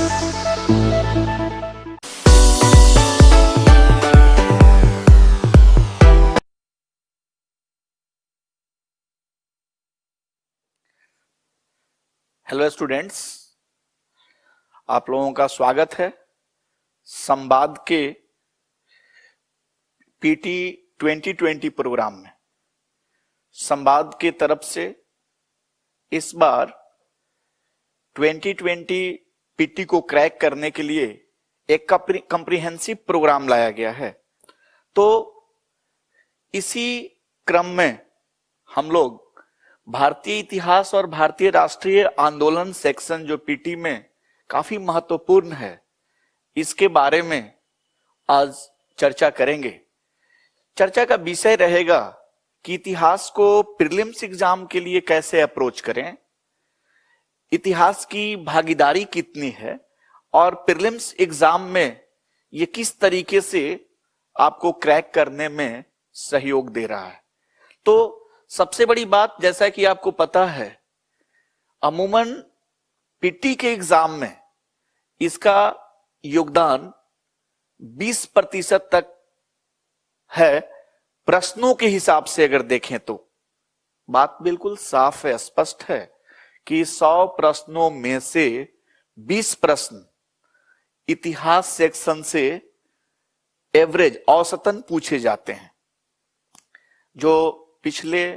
Hello students, आप लोगों का स्वागत है संवाद के पीटी 2020 प्रोग्राम में। संवाद के तरफ से इस बार 2020 पीटी को क्रैक करने के लिए एक कॉम्प्रिहेंसिव प्रोग्राम लाया गया है। तो इसी क्रम में हम लोग भारतीय इतिहास और भारतीय राष्ट्रीय आंदोलन सेक्शन जो पीटी में काफी महत्वपूर्ण है, इसके बारे में आज चर्चा करेंगे। चर्चा का विषय रहेगा कि इतिहास को प्रीलिम्स एग्जाम के लिए कैसे अप्रोच करें, इतिहास की भागीदारी कितनी है और प्रीलिम्स एग्जाम में ये किस तरीके से आपको क्रैक करने में सहयोग दे रहा है। तो सबसे बड़ी बात, जैसा कि आपको पता है, अमूमन पीटी के एग्जाम में इसका योगदान 20% तक है। प्रश्नों के हिसाब से अगर देखें तो बात बिल्कुल साफ है, स्पष्ट है कि 100 प्रश्नों में से 20 प्रश्न इतिहास सेक्शन से एवरेज औसतन पूछे जाते हैं। जो पिछले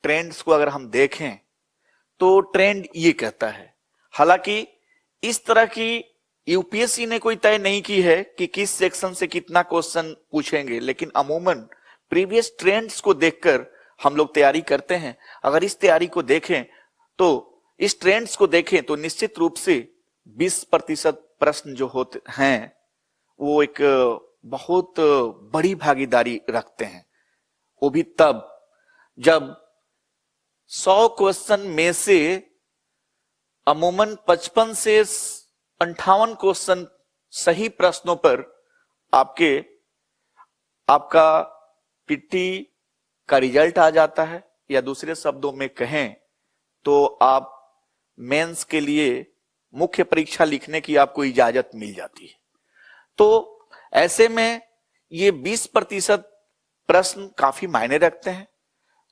ट्रेंड्स को अगर हम देखें तो ट्रेंड ये कहता है, हालांकि इस तरह की यूपीएससी ने कोई तय नहीं की है कि किस सेक्शन से कितना क्वेश्चन पूछेंगे, लेकिन अमूमन प्रीवियस ट्रेंड्स को देखकर हम लोग तैयारी करते हैं। अगर इस तैयारी को देखें तो इस ट्रेंड्स को देखें तो निश्चित रूप से 20% प्रश्न जो होते हैं वो एक बहुत बड़ी भागीदारी रखते हैं। वो भी तब जब 100 क्वेश्चन में से अमूमन 55 से 58 क्वेश्चन सही प्रश्नों पर आपका पीटी का रिजल्ट आ जाता है, या दूसरे शब्दों में कहें तो आप मेंस के लिए मुख्य परीक्षा लिखने की आपको इजाजत मिल जाती है। तो ऐसे में ये 20% प्रश्न काफी मायने रखते हैं।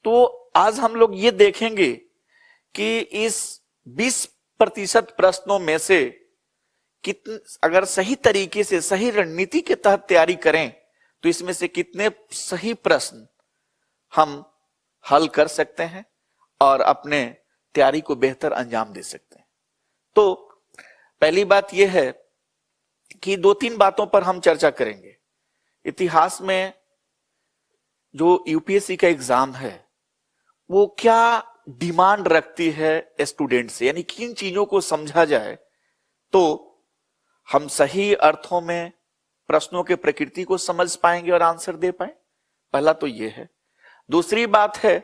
तो आज हम लोग ये देखेंगे कि इस 20% प्रश्नों में से अगर सही तरीके से सही रणनीति के तहत तैयारी करें तो इसमें से कितने सही प्रश्न हम हल कर सकते हैं और अपने तैयारी को बेहतर अंजाम दे सकते हैं। तो पहली बात यह है कि 2-3 बातों पर हम चर्चा करेंगे। इतिहास में जो यूपीएससी का एग्जाम है वो क्या डिमांड रखती है स्टूडेंट से, यानी किन चीजों को समझा जाए तो हम सही अर्थों में प्रश्नों के प्रकृति को समझ पाएंगे और आंसर दे पाए। पहला तो ये है। दूसरी बात है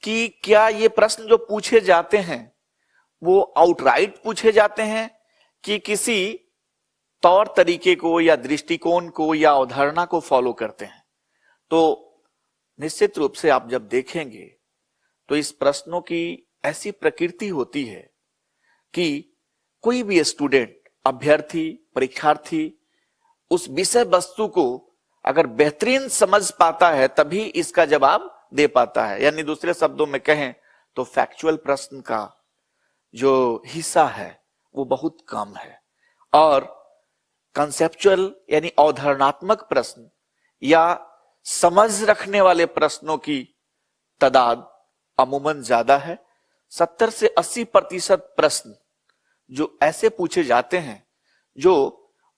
कि क्या ये प्रश्न जो पूछे जाते हैं वो आउटराइट पूछे जाते हैं कि किसी तौर तरीके को या दृष्टिकोण को या अवधारणा को फॉलो करते हैं। तो निश्चित रूप से आप जब देखेंगे तो इस प्रश्नों की ऐसी प्रकृति होती है कि कोई भी स्टूडेंट, अभ्यर्थी, परीक्षार्थी उस विषय वस्तु को अगर बेहतरीन समझ पाता है तभी इसका जवाब दे पाता है। यानी दूसरे शब्दों में कहें तो फैक्चुअल प्रश्न का जो हिस्सा है वो बहुत कम है और कंसेप्चुअल यानी अवधारणात्मक प्रश्न या समझ रखने वाले प्रश्नों की तादाद अमूमन ज्यादा है। 70 से 80% प्रश्न जो ऐसे पूछे जाते हैं जो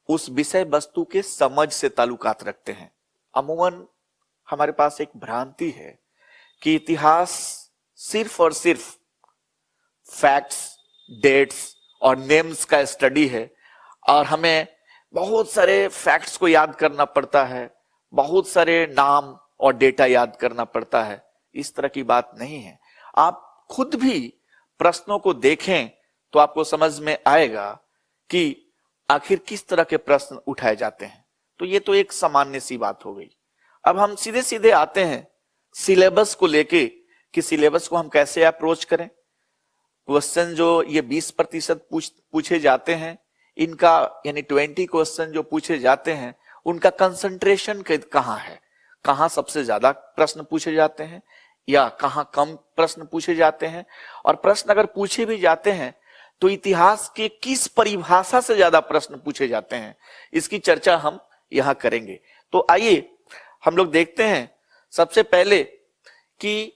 उस विषय वस्तु के समझ से ताल्लुकात रखते हैं। अमूमन हमारे पास एक भ्रांति है कि इतिहास सिर्फ और सिर्फ फैक्ट्स, डेट्स और नेम्स का स्टडी है और हमें बहुत सारे फैक्ट्स को याद करना पड़ता है, बहुत सारे नाम और डेटा याद करना पड़ता है। इस तरह की बात नहीं है। आप खुद भी प्रश्नों को देखें तो आपको समझ में आएगा कि आखिर किस तरह के प्रश्न उठाए जाते हैं। तो ये तो एक सामान्य सी बात हो गई। अब हम सीधे सीधे आते हैं सिलेबस को लेके कि सिलेबस को हम कैसे अप्रोच करें। क्वेश्चन जो ये 20% पूछे जाते हैं इनका यानी 20 क्वेश्चन जो पूछे जाते हैं उनका कंसंट्रेशन कहाँ है, कहाँ सबसे ज्यादा प्रश्न पूछे जाते हैं या कहाँ कम प्रश्न पूछे जाते हैं, और प्रश्न अगर पूछे भी जाते हैं तो इतिहास के किस परिभाषा से ज्यादा प्रश्न पूछे जाते हैं, इसकी चर्चा हम यहां करेंगे। तो आइए हम लोग देखते हैं सबसे पहले कि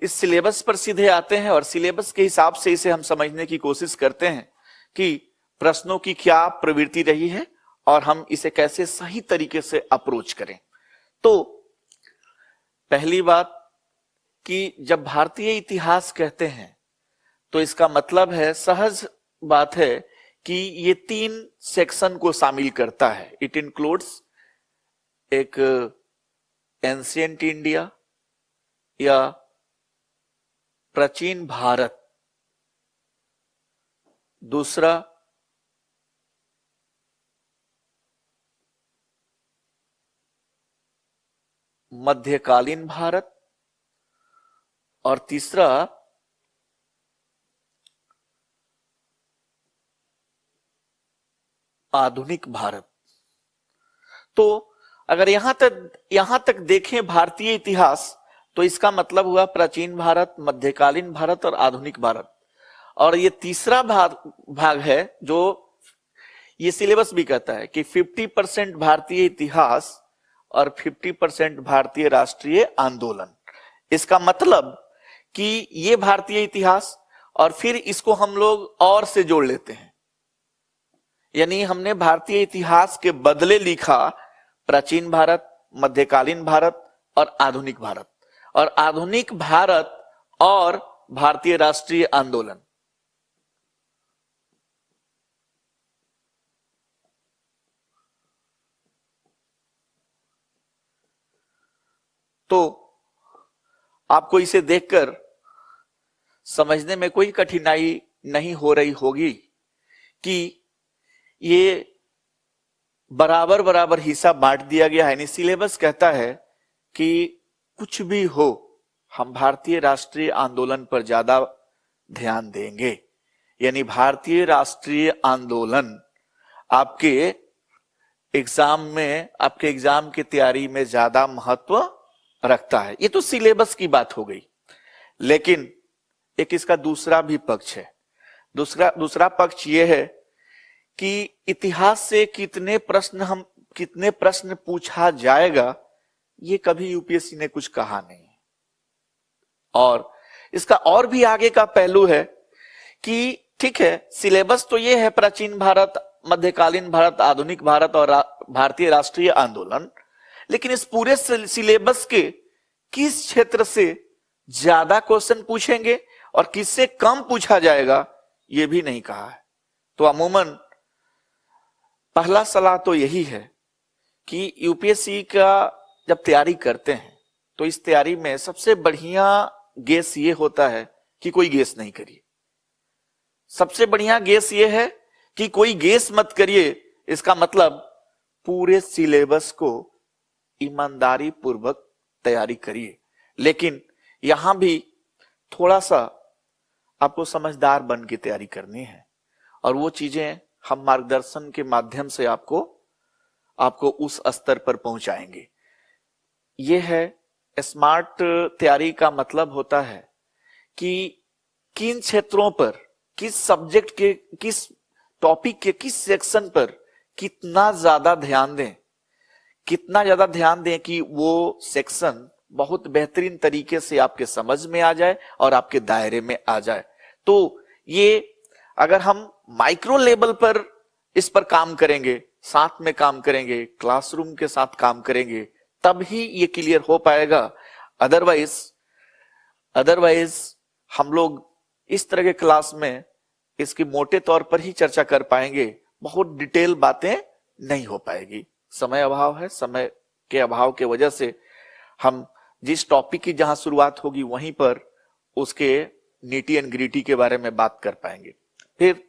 इस सिलेबस पर सीधे आते हैं और सिलेबस के हिसाब से इसे हम समझने की कोशिश करते हैं कि प्रश्नों की क्या प्रवृत्ति रही है और हम इसे कैसे सही तरीके से अप्रोच करें। तो पहली बात कि जब भारतीय इतिहास कहते हैं तो इसका मतलब है, सहज बात है कि ये 3 सेक्शन को शामिल करता है। इट इंक्लूड्स एक एंशिएंट इंडिया या प्राचीन भारत, दूसरा मध्यकालीन भारत, और तीसरा आधुनिक भारत। तो अगर यहां तक देखें भारतीय इतिहास तो इसका मतलब हुआ प्राचीन भारत, मध्यकालीन भारत और आधुनिक भारत। और ये तीसरा भाग है जो ये सिलेबस भी कहता है कि 50% भारतीय इतिहास और 50% भारतीय राष्ट्रीय आंदोलन। इसका मतलब कि ये भारतीय इतिहास और फिर इसको हम लोग और से जोड़ लेते हैं, यानी हमने भारतीय इतिहास के बदले लिखा प्राचीन भारत, मध्यकालीन भारत और आधुनिक भारत, और आधुनिक भारत और भारतीय राष्ट्रीय आंदोलन। तो आपको इसे देखकर समझने में कोई कठिनाई नहीं हो रही होगी कि ये बराबर बराबर हिस्सा बांट दिया गया है। यानी सिलेबस कहता है कि कुछ भी हो हम भारतीय राष्ट्रीय आंदोलन पर ज्यादा ध्यान देंगे, यानी भारतीय राष्ट्रीय आंदोलन आपके एग्जाम की तैयारी में ज्यादा महत्व रखता है। ये तो सिलेबस की बात हो गई, लेकिन एक इसका दूसरा भी पक्ष है। दूसरा पक्ष ये है कि इतिहास से कितने प्रश्न पूछा जाएगा, ये कभी यूपीएससी ने कुछ कहा नहीं है। और इसका और भी आगे का पहलू है कि ठीक है, सिलेबस तो ये है प्राचीन भारत, मध्यकालीन भारत, आधुनिक भारत और भारतीय राष्ट्रीय आंदोलन, लेकिन इस पूरे सिलेबस के किस क्षेत्र से ज्यादा क्वेश्चन पूछेंगे और किससे कम पूछा जाएगा, ये भी नहीं कहा है। तो अमूमन पहला सलाह तो यही है कि यूपीएससी का जब तैयारी करते हैं तो इस तैयारी में सबसे बढ़िया गेस ये होता है कि कोई गेस नहीं करिए। सबसे बढ़िया गेस ये है कि कोई गेस मत करिए। इसका मतलब पूरे सिलेबस को ईमानदारी पूर्वक तैयारी करिए, लेकिन यहां भी थोड़ा सा आपको समझदार बन के तैयारी करनी है, और वो चीजें हम मार्गदर्शन के माध्यम से आपको उस स्तर पर पहुंचाएंगे। यह है स्मार्ट तैयारी का मतलब होता है कि किन क्षेत्रों पर, किस सब्जेक्ट के, किस टॉपिक के, किस सेक्शन पर कितना ज्यादा ध्यान दें, कि वो सेक्शन बहुत बेहतरीन तरीके से आपके समझ में आ जाए और आपके दायरे में आ जाए। तो ये अगर हम माइक्रो लेवल पर इस पर काम करेंगे, साथ में काम करेंगे, क्लासरूम के साथ काम करेंगे, तब ही ये क्लियर हो पाएगा। अदरवाइज हम लोग इस तरह के क्लास में इसकी मोटे तौर पर ही चर्चा कर पाएंगे, बहुत डिटेल बातें नहीं हो पाएगी। समय अभाव है, समय के अभाव के वजह से हम जिस टॉपिक की जहां शुरुआत होगी वहीं पर उसके नीटी एंड ग्रीटी के बारे में बात कर पाएंगे। फिर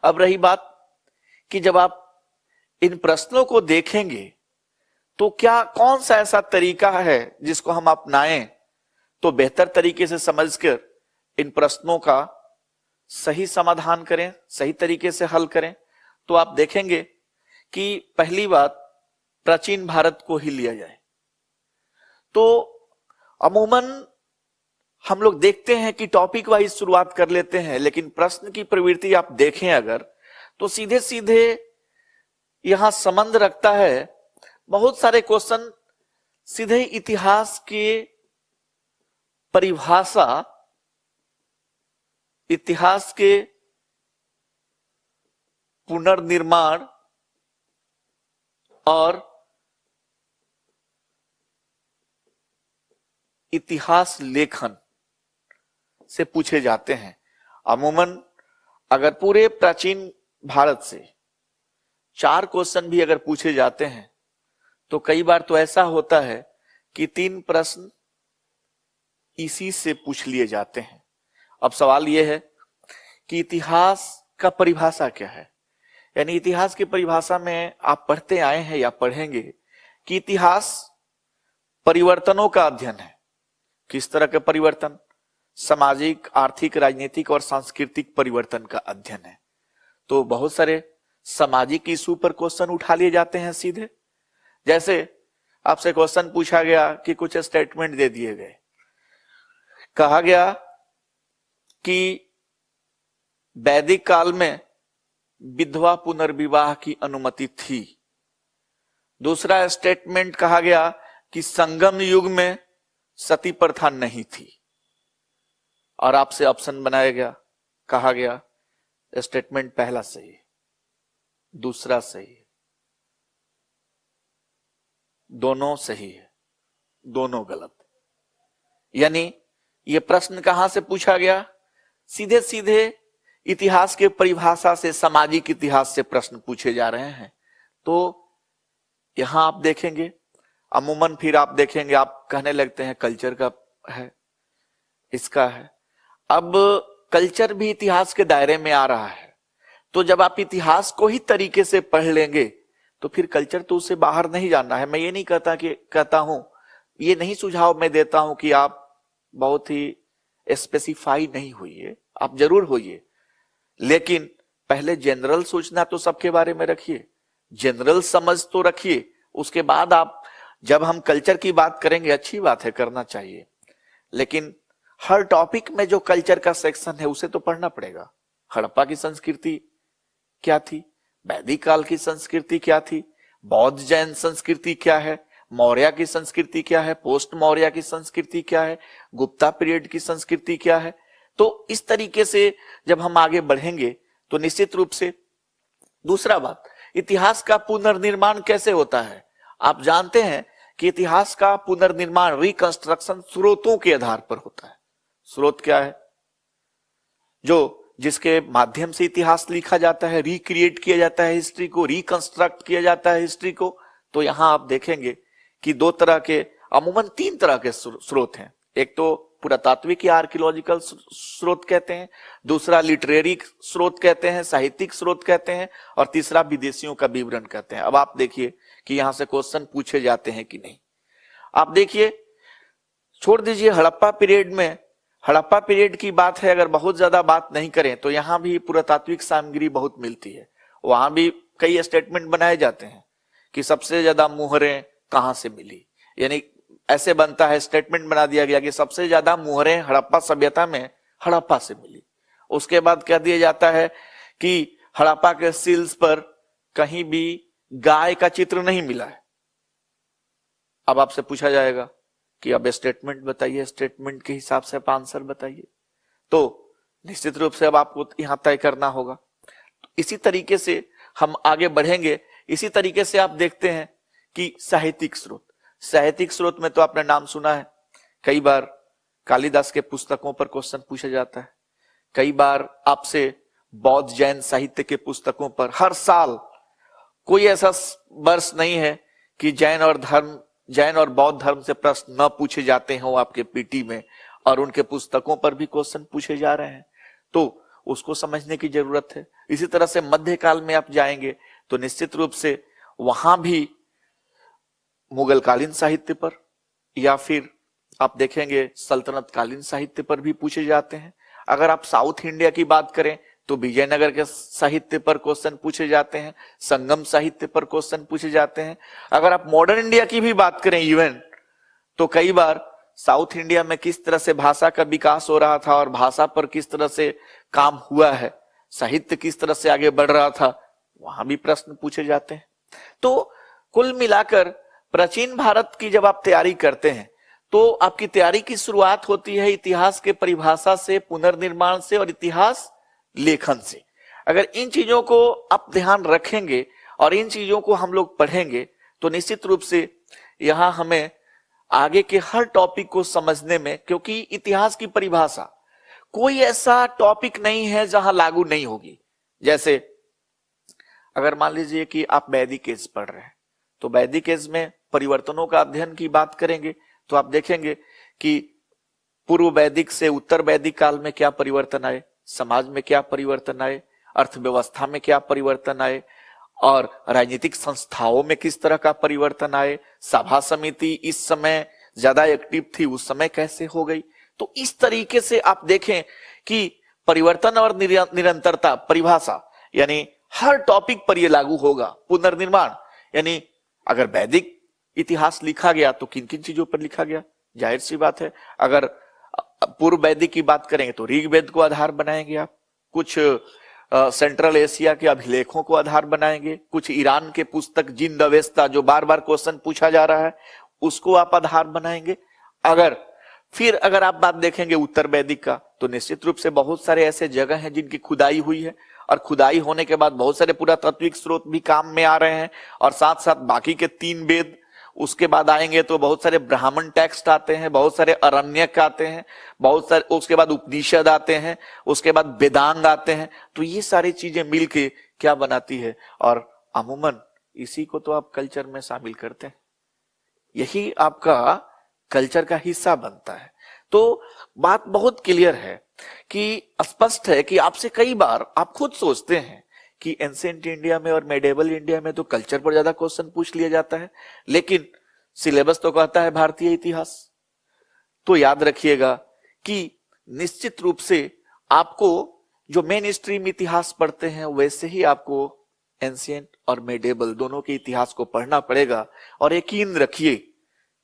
अब रही बात कि जब आप इन प्रश्नों को देखेंगे तो कौन सा ऐसा तरीका है जिसको हम अपनाएं तो बेहतर तरीके से समझकर इन प्रश्नों का सही समाधान करें, सही तरीके से हल करें। तो आप देखेंगे कि पहली बात प्राचीन भारत को ही लिया जाए तो अमूमन हम लोग देखते हैं कि टॉपिक वाइज शुरुआत कर लेते हैं, लेकिन प्रश्न की प्रवृत्ति आप देखें अगर तो सीधे सीधे यहां संबंध रखता है। बहुत सारे क्वेश्चन सीधे इतिहास के परिभाषा, इतिहास के पुनर्निर्माण और इतिहास लेखन से पूछे जाते हैं। अमूमन अगर पूरे प्राचीन भारत से 4 क्वेश्चन भी अगर पूछे जाते हैं तो कई बार तो ऐसा होता है कि 3 प्रश्न इसी से पूछ लिए जाते हैं। अब सवाल यह है कि इतिहास का परिभाषा क्या है। यानी इतिहास की परिभाषा में आप पढ़ते आए हैं या पढ़ेंगे कि इतिहास परिवर्तनों का अध्ययन है। किस तरह के परिवर्तन? सामाजिक, आर्थिक, राजनीतिक और सांस्कृतिक परिवर्तन का अध्ययन है। तो बहुत सारे सामाजिक इशू पर क्वेश्चन उठा लिए जाते हैं सीधे। जैसे आपसे क्वेश्चन पूछा गया कि कुछ स्टेटमेंट दे दिए गए, कहा गया कि वैदिक काल में विधवा पुनर्विवाह की अनुमति थी। दूसरा स्टेटमेंट कहा गया कि संगम युग में सती प्रथा नहीं थी। और आपसे ऑप्शन बनाया गया, कहा गया स्टेटमेंट पहला सही है, दूसरा सही है, दोनों सही है, दोनों गलत। यानी यह प्रश्न कहां से पूछा गया? सीधे सीधे इतिहास के परिभाषा से, सामाजिक इतिहास से प्रश्न पूछे जा रहे हैं। तो यहां आप देखेंगे अमूमन, फिर आप देखेंगे आप कहने लगते हैं कल्चर का है, इसका है। अब कल्चर भी इतिहास के दायरे में आ रहा है। तो जब आप इतिहास को ही तरीके से पढ़ लेंगे तो फिर कल्चर तो उससे बाहर नहीं जाना है। मैं ये नहीं कहता हूं, ये नहीं सुझाव मैं देता हूं कि आप बहुत ही स्पेसिफाई नहीं होइए, आप जरूर होइए, लेकिन पहले जनरल सोचना तो सबके बारे में रखिए, जनरल समझ तो रखिए। उसके बाद आप, जब हम कल्चर की बात करेंगे, अच्छी बात है, करना चाहिए, लेकिन हर टॉपिक में जो कल्चर का सेक्शन है उसे तो पढ़ना पड़ेगा। हड़प्पा की संस्कृति क्या थी, वैदिक काल की संस्कृति क्या थी, बौद्ध जैन संस्कृति क्या है, मौर्य की संस्कृति क्या है, पोस्ट मौर्य की संस्कृति क्या है, गुप्ता पीरियड की संस्कृति क्या है। तो इस तरीके से जब हम आगे बढ़ेंगे तो निश्चित रूप से, दूसरा बात, इतिहास का पुनर्निर्माण कैसे होता है। आप जानते हैं कि इतिहास का पुनर्निर्माण, रिकंस्ट्रक्शन स्रोतों के आधार पर होता है। स्रोत क्या है? जो जिसके माध्यम से इतिहास लिखा जाता है, रिक्रिएट किया जाता है हिस्ट्री को, रिकंस्ट्रक्ट किया जाता है हिस्ट्री को। तो यहां आप देखेंगे कि 2 तरह के, अमूमन 3 तरह के स्रोत हैं। एक तो पुरातात्विक या आर्कियोलॉजिकल स्रोत कहते हैं, दूसरा लिटरेरी स्रोत कहते हैं, साहित्यिक स्रोत कहते हैं, और तीसरा विदेशियों का विवरण कहते हैं। अब आप देखिए कि यहां से क्वेश्चन पूछे जाते हैं कि नहीं। आप देखिए, छोड़ दीजिए हड़प्पा पीरियड में, हड़प्पा पीरियड की बात है, अगर बहुत ज्यादा बात नहीं करें तो यहां भी पुरातात्विक सामग्री बहुत मिलती है। वहां भी कई स्टेटमेंट बनाए जाते हैं कि सबसे ज्यादा मुहरें कहां से मिली। यानी ऐसे बनता है, स्टेटमेंट बना दिया गया कि सबसे ज्यादा मुहरें हड़प्पा सभ्यता में हड़प्पा से मिली। उसके बाद कह दिया जाता है कि हड़प्पा के सील्स पर कहीं भी गाय का चित्र नहीं मिला है। अब आपसे पूछा जाएगा कि अब स्टेटमेंट बताइए, स्टेटमेंट के हिसाब से आप आंसर बताइए। तो निश्चित रूप से अब आपको यहां तय करना होगा। तो इसी तरीके से हम आगे बढ़ेंगे। इसी तरीके से आप देखते हैं कि साहित्यिक स्रोत, साहित्यिक स्रोत में तो आपने नाम सुना है, कई बार कालिदास के पुस्तकों पर क्वेश्चन पूछा जाता है, कई बार आपसे बौद्ध जैन साहित्य के पुस्तकों पर। हर साल कोई ऐसा वर्ष नहीं है कि जैन और बौद्ध धर्म से प्रश्न न पूछे जाते हो आपके पीटी में, और उनके पुस्तकों पर भी क्वेश्चन पूछे जा रहे हैं। तो उसको समझने की जरूरत है। इसी तरह से मध्यकाल में आप जाएंगे तो निश्चित रूप से वहां भी मुगल कालीन साहित्य पर, या फिर आप देखेंगे सल्तनत कालीन साहित्य पर भी पूछे जाते हैं। अगर आप साउथ इंडिया की बात करें तो विजयनगर के साहित्य पर क्वेश्चन पूछे जाते हैं, संगम साहित्य पर क्वेश्चन पूछे जाते हैं। अगर आप मॉडर्न इंडिया की भी बात करें इवन, तो कई बार साउथ इंडिया में किस तरह से भाषा का विकास हो रहा था और भाषा पर किस तरह से काम हुआ है, साहित्य किस तरह से आगे बढ़ रहा था, वहां भी प्रश्न पूछे जाते हैं। तो कुल मिलाकर प्राचीन भारत की जब आप तैयारी करते हैं तो आपकी तैयारी की शुरुआत होती है इतिहास के परिभाषा से, पुनर्निर्माण से और इतिहास लेखन से। अगर इन चीजों को आप ध्यान रखेंगे और इन चीजों को हम लोग पढ़ेंगे तो निश्चित रूप से यहां हमें आगे के हर टॉपिक को समझने में, क्योंकि इतिहास की परिभाषा कोई ऐसा टॉपिक नहीं है जहां लागू नहीं होगी। जैसे अगर मान लीजिए कि आप वैदिक एज पढ़ रहे हैं तो वैदिक एज में परिवर्तनों का अध्ययन की बात करेंगे तो आप देखेंगे कि पूर्व वैदिक से उत्तर वैदिक काल में क्या परिवर्तन आए, समाज में क्या परिवर्तन आए, अर्थव्यवस्था में क्या परिवर्तन आए और राजनीतिक संस्थाओं में किस तरह का परिवर्तन आए, सभा समिति इस समय ज्यादा एक्टिव थी उस समय कैसे हो गई। तो इस तरीके से आप देखें कि परिवर्तन और निरंतरता परिभाषा यानी हर टॉपिक पर यह लागू होगा। पुनर्निर्माण यानी अगर वैदिक इतिहास लिखा गया तो किन किन चीजों पर लिखा गया, जाहिर सी बात है। अगर पूर्व वैदिक की बात करेंगे तो ऋग्वेद को आधार बनाएंगे आप, कुछ सेंट्रल एशिया के अभिलेखों को आधार बनाएंगे, कुछ ईरान के पुस्तक जिंद अवेस्ता जो बार बार क्वेश्चन पूछा जा रहा है उसको आप आधार बनाएंगे। अगर आप बात देखेंगे उत्तर वैदिक का तो निश्चित रूप से बहुत सारे ऐसे जगह हैं जिनकी खुदाई हुई है और खुदाई होने के बाद बहुत सारे पुरातात्विक स्रोत भी काम में आ रहे हैं और साथ साथ बाकी के 3 वेद, उसके बाद आएंगे तो बहुत सारे ब्राह्मण टेक्स्ट आते हैं, बहुत सारे अरण्यक आते हैं, बहुत सारे, उसके बाद उपनिषद आते हैं, उसके बाद वेदांग आते हैं। तो ये सारी चीजें मिलके क्या बनाती है और अमूमन इसी को तो आप कल्चर में शामिल करते हैं, यही आपका कल्चर का हिस्सा बनता है। तो बात बहुत क्लियर है कि स्पष्ट है कि आपसे कई बार आप खुद सोचते हैं कि एंशिएंट इंडिया में और मेडिएवल इंडिया में तो कल्चर पर ज्यादा क्वेश्चन पूछ लिया जाता है, लेकिन सिलेबस तो कहता है भारतीय इतिहास। तो याद रखिएगा कि निश्चित रूप से आपको जो मेन स्ट्रीम इतिहास पढ़ते हैं वैसे ही आपको एंशिएंट और मेडिएवल दोनों के इतिहास को पढ़ना पड़ेगा। और यकीन रखिए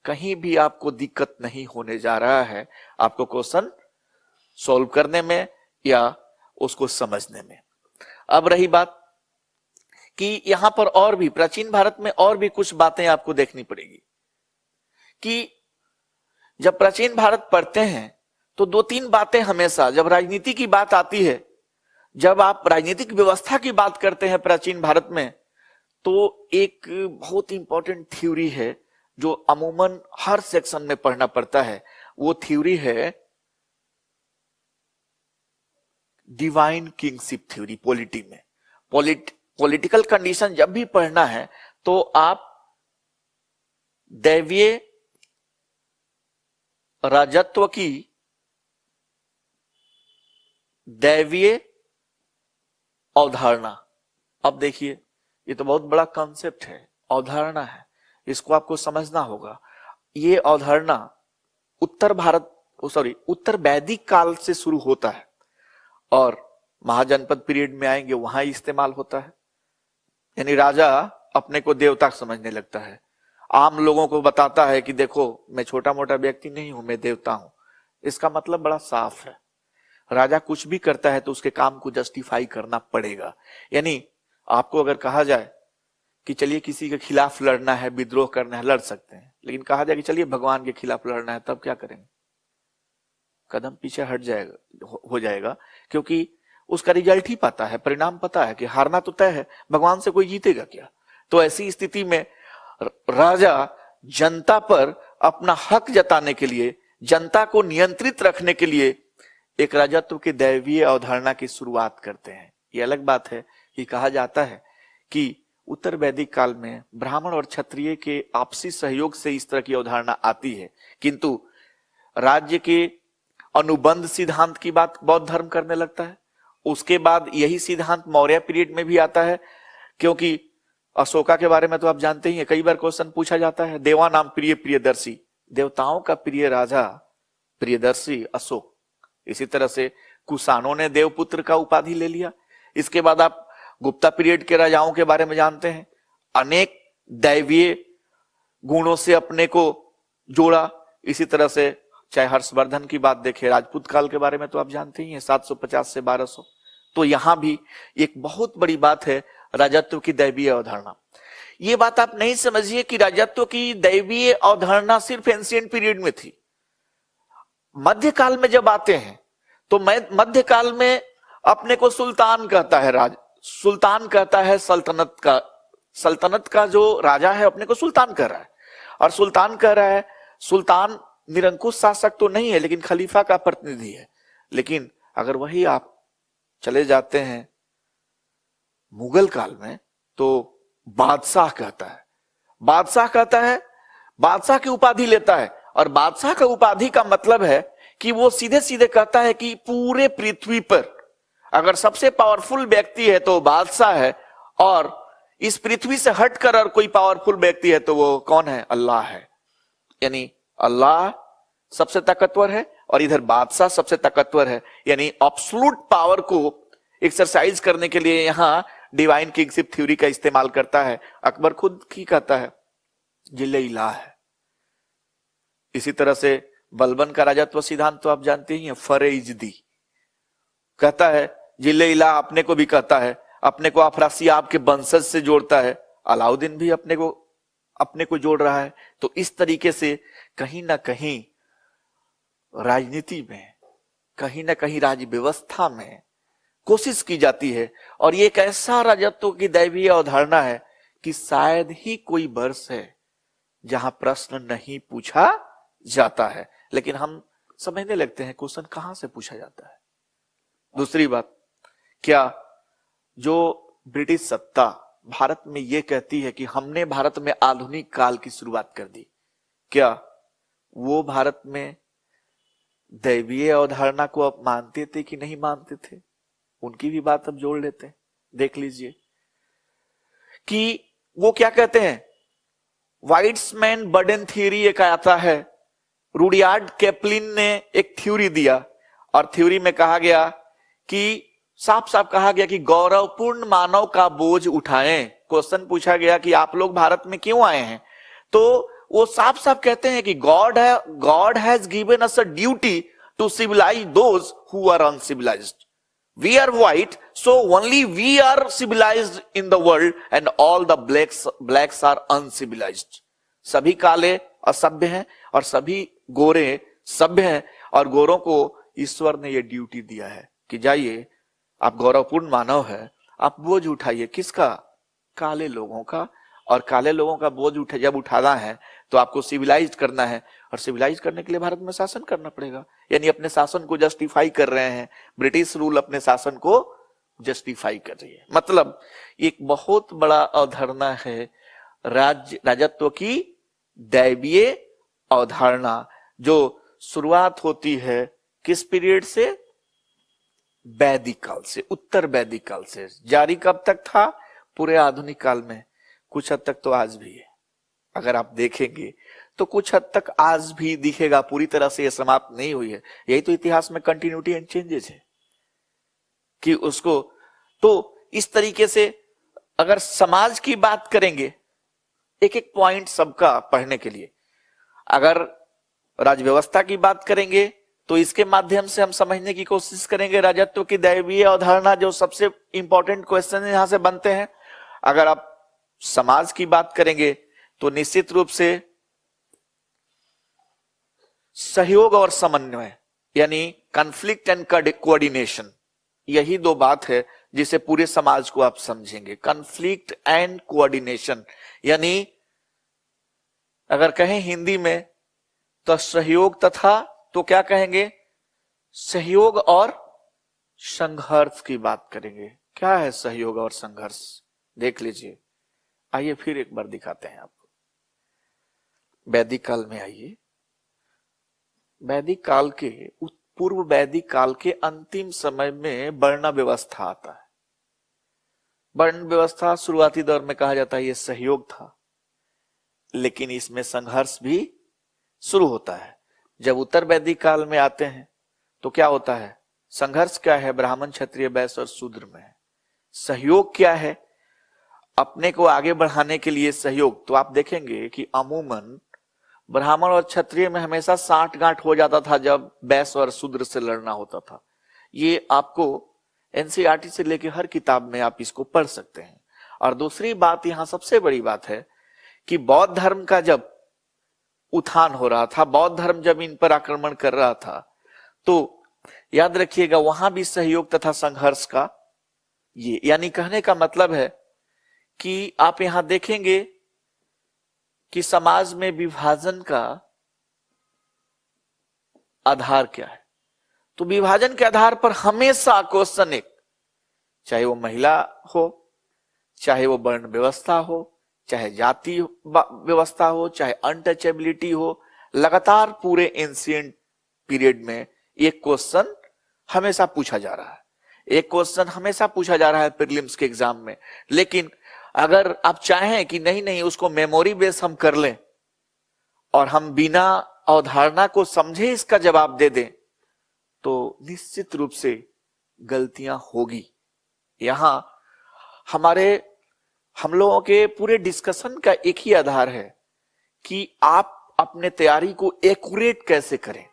कहीं भी आपको दिक्कत नहीं होने जा रहा है आपको क्वेश्चन सॉल्व करने में या उसको समझने में। अब रही बात कि यहां पर और भी प्राचीन भारत में और भी कुछ बातें आपको देखनी पड़ेगी कि जब प्राचीन भारत पढ़ते हैं तो 2-3 बातें हमेशा, जब राजनीति की बात आती है, जब आप राजनीतिक व्यवस्था की बात करते हैं प्राचीन भारत में, तो एक बहुत इंपॉर्टेंट थ्योरी है जो अमूमन हर सेक्शन में पढ़ना पड़ता है। वो थ्योरी है डिवाइन किंगशिप थ्योरी। पॉलिटी में पॉलिटिकल कंडीशन जब भी पढ़ना है तो आप दैवीय राजत्व की दैवीय अवधारणा, अब देखिए ये तो बहुत बड़ा कॉन्सेप्ट है, अवधारणा है, इसको आपको समझना होगा। ये अवधारणा उत्तर वैदिक काल से शुरू होता है और महाजनपद पीरियड में आएंगे वहां इस्तेमाल होता है। यानी राजा अपने को देवता समझने लगता है, आम लोगों को बताता है कि देखो मैं छोटा मोटा व्यक्ति नहीं हूं, मैं देवता हूं। इसका मतलब बड़ा साफ है, राजा कुछ भी करता है तो उसके काम को जस्टिफाई करना पड़ेगा। यानी आपको अगर कहा जाए कि चलिए किसी के खिलाफ लड़ना है, विद्रोह करना है, लड़ सकते हैं, लेकिन कहा जाए कि चलिए भगवान के खिलाफ लड़ना है, तब क्या करेंगे? कदम पीछे हट जाएगा, हो जाएगा, क्योंकि उसका रिजल्ट ही पता है, परिणाम पता है कि हारना तो तय है, भगवान से कोई जीतेगा क्या। तो ऐसी स्थिति में राजा जनता पर अपना हक जताने के लिए, जनता को नियंत्रित रखने के लिए एक राजत्व की दैवीय अवधारणा की शुरुआत करते हैं। यह अलग बात है कि कहा जाता है कि उत्तर वैदिक काल में ब्राह्मण और क्षत्रिय के आपसी सहयोग से इस तरह की अवधारणा आती है, किंतु राज्य के अनुबंध सिद्धांत की बात बौद्ध धर्म करने लगता है। उसके बाद यही सिद्धांत मौर्य पीरियड में भी आता है, क्योंकि अशोका के बारे में तो आप जानते ही हैं, कई बार क्वेश्चन पूछा जाता है, देवा नाम प्रिय प्रियदर्शी, देवताओं का प्रिय राजा प्रियदर्शी अशोक। इसी तरह से कुषाणों ने देवपुत्र का उपाधि ले लिया। इसके बाद आप गुप्ता पीरियड के राजाओं के बारे में जानते हैं, अनेक दैवीय गुणों से अपने को जोड़ा। इसी तरह से चाहे हर्षवर्धन की बात देखें, राजपूत काल के बारे में तो आप जानते ही हैं, 750 से 1200। तो यहां भी एक बहुत बड़ी बात है राजत्व की दैवीय अवधारणा। ये बात आप नहीं समझिए कि राजत्व की दैवीय अवधारणा सिर्फ एंशिएंट पीरियड में थी। मध्यकाल में जब आते हैं तो मध्यकाल में अपने को सुल्तान कहता है, सुल्तान कहता है सल्तनत का जो राजा है अपने को सुल्तान कह रहा है। और सुल्तान कह रहा है, सुल्तान निरंकुश शासक तो नहीं है लेकिन खलीफा का प्रतिनिधि है। लेकिन अगर वही आप चले जाते हैं मुगल काल में तो बादशाह कहता है, बादशाह की उपाधि लेता है। और बादशाह का उपाधि का मतलब है कि वो सीधे सीधे कहता है कि पूरे पृथ्वी पर अगर सबसे पावरफुल व्यक्ति है तो बादशाह है, और इस पृथ्वी से हटकर और कोई पावरफुल व्यक्ति है तो वो कौन है? अल्लाह है। यानी अल्लाह सबसे ताकतवर है और इधर बादशाह सबसे ताकतवर है। यानी एब्सोल्यूट पावर को एक्सरसाइज करने के लिए यहां डिवाइन किंगशिप थ्योरी का इस्तेमाल करता है। अकबर खुद की कहता है जिले इलाह है। इसी तरह से बलबन का राजत्व सिद्धांत तो आप जानते ही हैं, फरे इजदी कहता है जिले इलाह, अपने को भी कहता है, अपने को अफरासियाब के वंशज से जोड़ता है। अलाउद्दीन भी अपने को जोड़ रहा है। तो इस तरीके से कहीं ना कहीं राजनीति में, कहीं ना कहीं राज्य व्यवस्था में कोशिश की जाती है। और ये एक ऐसा राजत्व की दैवीय अवधारणा है कि शायद ही कोई वर्ष है जहां प्रश्न नहीं पूछा जाता है, लेकिन हम समझने लगते हैं क्वेश्चन कहां से पूछा जाता है। दूसरी बात, क्या जो ब्रिटिश सत्ता भारत में यह कहती है कि हमने भारत में आधुनिक काल की शुरुआत कर दी, क्या वो भारत में दैवीय अवधारणा को अब मानते थे कि नहीं मानते थे? उनकी भी बात अब जोड़ लेते हैं। देख लीजिए कि वो क्या कहते हैं। वाइट्समैन बर्डन थ्योरी एक आता है, रुडयार्ड किपलिन ने एक थ्योरी दिया, और थ्योरी में कहा गया कि साफ साफ कहा गया कि गौरवपूर्ण मानव का बोझ उठाएं। क्वेश्चन पूछा गया कि आप लोग भारत में क्यों आए हैं, तो वो साफ साफ कहते हैं कि God has given us a duty to civilize those who are uncivilized. We are white, so only we are civilized in the world and all the blacks are uncivilized. सभी काले असभ्य हैं और सभी गोरे सभ्य हैं। और गोरों को ईश्वर ने यह ड्यूटी दिया है कि जाइए, आप गौरवपूर्ण मानव है, आप बोझ उठाइए। किसका? काले लोगों का। और काले लोगों का बोझ जब उठाना है तो आपको सिविलाइज करना है, और सिविलाइज करने के लिए भारत में शासन करना पड़ेगा। यानी अपने शासन को जस्टिफाई कर रहे हैं, ब्रिटिश रूल अपने शासन को जस्टिफाई कर रही है। मतलब एक बहुत बड़ा अवधारणा है राजत्व की दैवीय अवधारणा, जो शुरुआत होती है किस पीरियड से? वैदिक काल से, उत्तर वैदिक काल से। जारी कब तक था? पूरे आधुनिक काल में। कुछ हद तक तो आज भी है, अगर आप देखेंगे तो कुछ हद तक आज भी दिखेगा, पूरी तरह से यह समाप्त नहीं हुई है। यही तो इतिहास में कंटिन्यूटी एंड चेंजेस है कि उसको, तो इस तरीके से अगर समाज की बात करेंगे, एक एक पॉइंट सबका पढ़ने के लिए, अगर राज्य व्यवस्था की बात करेंगे तो इसके माध्यम से हम समझने की कोशिश करेंगे राजत्व की दैवीय अवधारणा, जो सबसे इंपॉर्टेंट क्वेश्चन यहां से बनते हैं। अगर आप समाज की बात करेंगे तो निश्चित रूप से सहयोग और समन्वय, यानी कॉन्फ्लिक्ट एंड कोऑर्डिनेशन, यही दो बात है जिसे पूरे समाज को आप समझेंगे। कॉन्फ्लिक्ट एंड कोऑर्डिनेशन, यानी अगर कहें हिंदी में तो सहयोग तथा, तो क्या कहेंगे? सहयोग और संघर्ष की बात करेंगे। क्या है सहयोग और संघर्ष? देख लीजिए। आइए फिर एक बार दिखाते हैं आपको। वैदिक काल में आइए। वैदिक काल के, पूर्व वैदिक काल के अंतिम समय में वर्ण व्यवस्था आता है। वर्ण व्यवस्था शुरुआती दौर में कहा जाता है ये सहयोग था, लेकिन इसमें संघर्ष भी शुरू होता है। जब उत्तर वैदिक काल में आते हैं तो क्या होता है? संघर्ष क्या है? ब्राह्मण, क्षत्रिय, वैश्य और शूद्र में है। सहयोग क्या है? अपने को आगे बढ़ाने के लिए सहयोग। तो आप देखेंगे कि अमूमन ब्राह्मण और क्षत्रिय में हमेशा साठ गांठ हो जाता था जब वैश्य और शूद्र से लड़ना होता था। ये आपको एनसीईआरटी से लेकर हर किताब में आप इसको पढ़ सकते हैं। और दूसरी बात, यहां सबसे बड़ी बात है कि बौद्ध धर्म का जब उत्थान हो रहा था, बौद्ध धर्म जब इन पर आक्रमण कर रहा था, तो याद रखिएगा वहां भी सहयोग तथा संघर्ष का ये, यानी कहने का मतलब है कि आप यहां देखेंगे कि समाज में विभाजन का आधार क्या है। तो विभाजन के आधार पर हमेशा क्वेश्चन एक, चाहे वो महिला हो, चाहे वो वर्ण व्यवस्था हो, चाहे जाति व्यवस्था हो, चाहे अनटचेबिलिटी हो, लगातार पूरे एंशिएंट पीरियड में एक क्वेश्चन हमेशा पूछा जा रहा है। एक क्वेश्चन हमेशा पूछा जा रहा है प्रीलिम्स के एग्जाम में। लेकिन अगर आप चाहें कि नहीं नहीं उसको मेमोरी बेस हम कर लें और हम बिना अवधारणा को समझे इसका जवाब दे दें, तो निश्चित रूप से गलतियां होगी। यहां हम लोगों के पूरे डिस्कशन का एक ही आधार है कि आप अपने तैयारी को एक्यूरेट कैसे करें।